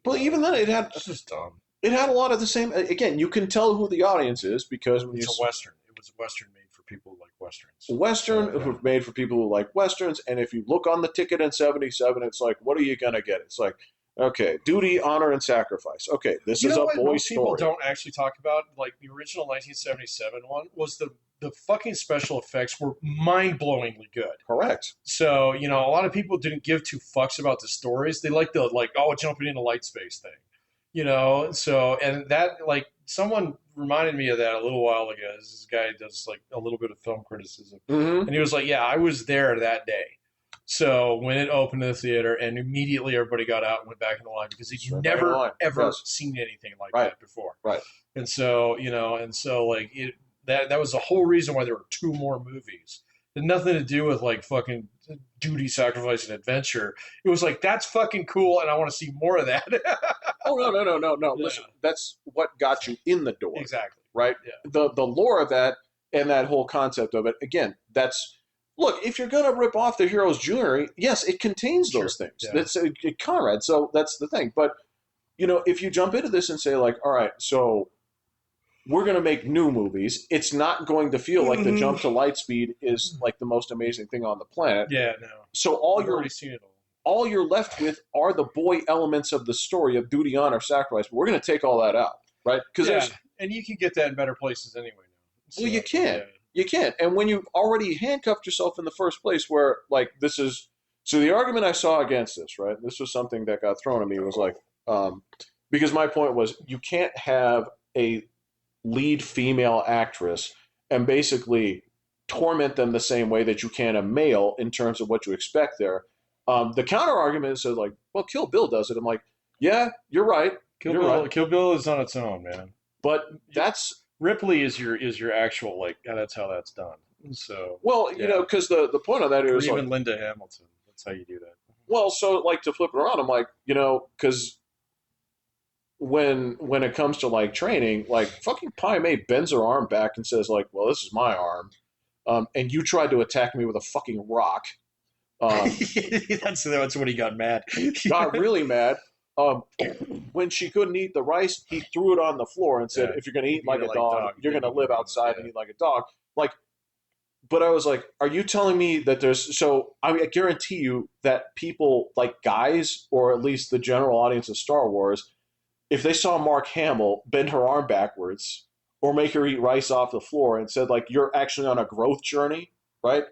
But even then, it's just dumb. it had a lot of the same. Again, you can tell who the audience is because when you It's a Western. It was a Western made for people who like Westerns. Western So, yeah. made for people who like westerns, and if you look on the ticket in '77, it's like, what are you gonna get? It's like, okay, duty, honor, and sacrifice. Okay, this You is know a what boy most people story. don't actually talk about? Like the original 1977 one was the fucking special effects were mind-blowingly good. Correct. So, a lot of people didn't give two fucks about the stories. They like the like, oh, jumping into light space thing. So and that like someone reminded me of that a little while ago. This guy does like a little bit of film criticism. Mm-hmm. And he was like, yeah, I was there that day. So when it opened in the theater, and immediately everybody got out and went back in the line because he'd Straight back in never line. ever Yes. seen anything like Right. that before. Right. And so like that was the whole reason why there were two more movies. It had nothing to do with like fucking duty, sacrifice, and adventure. It was like that's fucking cool, and I want to see more of that. Oh no. Yeah, Listen, that's what got you in the door, exactly. right? Yeah, The lore of that and that whole concept of it. Again, that's look. If you're gonna rip off the hero's jewelry, yes, it contains sure. those things. Yeah, That's Conrad. So that's the thing. But if you jump into this and say like, all right, so we're going to make new movies. It's not going to feel like the jump to light speed is like the most amazing thing on the planet. yeah. No, So I've already seen it all. all you're left with are the boy elements of the story of duty, honor, sacrifice. But we're going to take all that out, right? Because Yeah, and you can get that in better places anyway now. So, well, you can't. yeah. You can't. And when you've already handcuffed yourself in the first place, where like this is so the argument I saw against this, right? This was something that got thrown at me was like because my point was you can't have a lead female actress and basically torment them the same way that you can a male in terms of what you expect there. The counter argument is like, well, Kill Bill does it. I'm like, yeah, you're right. You're right. Kill Bill is on its own, man. But that's Ripley is your actual like. Yeah, that's how that's done. So well, yeah. because the point of that Or is even like, Linda Hamilton. That's how you do that. well, so like to flip it around, I'm like, because when it comes to like training, like fucking Pai Mei bends her arm back and says like, well, this is my arm, and you tried to attack me with a fucking rock. That's when he got mad. Got really mad. When she couldn't eat the rice, he threw it on the floor and said, Yeah. "If you're going to eat Eat like it a like dog, dog, you're then going to you live can outside yeah. and eat like a dog." Like, but I was like, "Are you telling me that there's?" So I guarantee you that people like guys, or at least the general audience of Star Wars, if they saw Mark Hamill bend her arm backwards or make her eat rice off the floor and said like, "You're actually on a growth journey," right?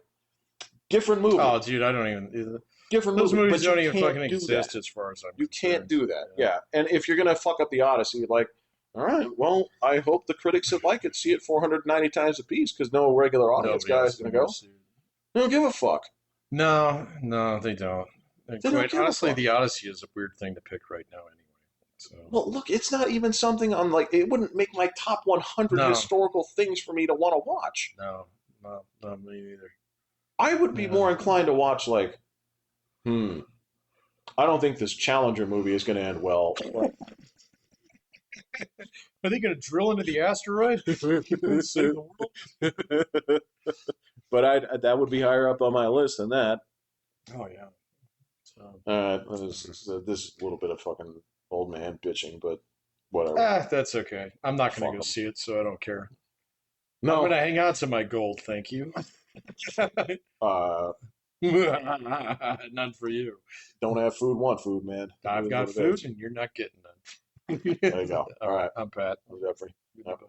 Different movie. Oh, dude, I don't even. Different Those movie, movies but you don't even can't fucking do exist that. as far as I'm You can't concerned. do that. Yeah. And if you're gonna fuck up the Odyssey, like, all right, well, I hope the critics that like it see it 490 times a piece because no regular audience Nobody guy else is gonna is gonna go. see it. They don't give a fuck. No, they don't. And They don't quite give a honestly, fuck. the Odyssey is a weird thing to pick right now anyway. So Well, look, it's not even something on like it wouldn't make my top 100 no, historical things for me to want to watch. no, not me either. I would be Yeah. more inclined to watch like, I don't think this Challenger movie is going to end well. Are they going to drill into the asteroid? Save the world? But that would be higher up on my list than that. Oh yeah. So, This is a little bit of fucking old man bitching, but whatever. that's okay. I'm not going to Fuck go them. see it, so I don't care. I'm going No, to hang on to my gold, thank you. uh, None for you. don't have food, want food, man. It I've is what got it food, is. and you're not getting none. There you go. All All right, right, I'm Pat. I'm Jeffrey. Yep. Bye.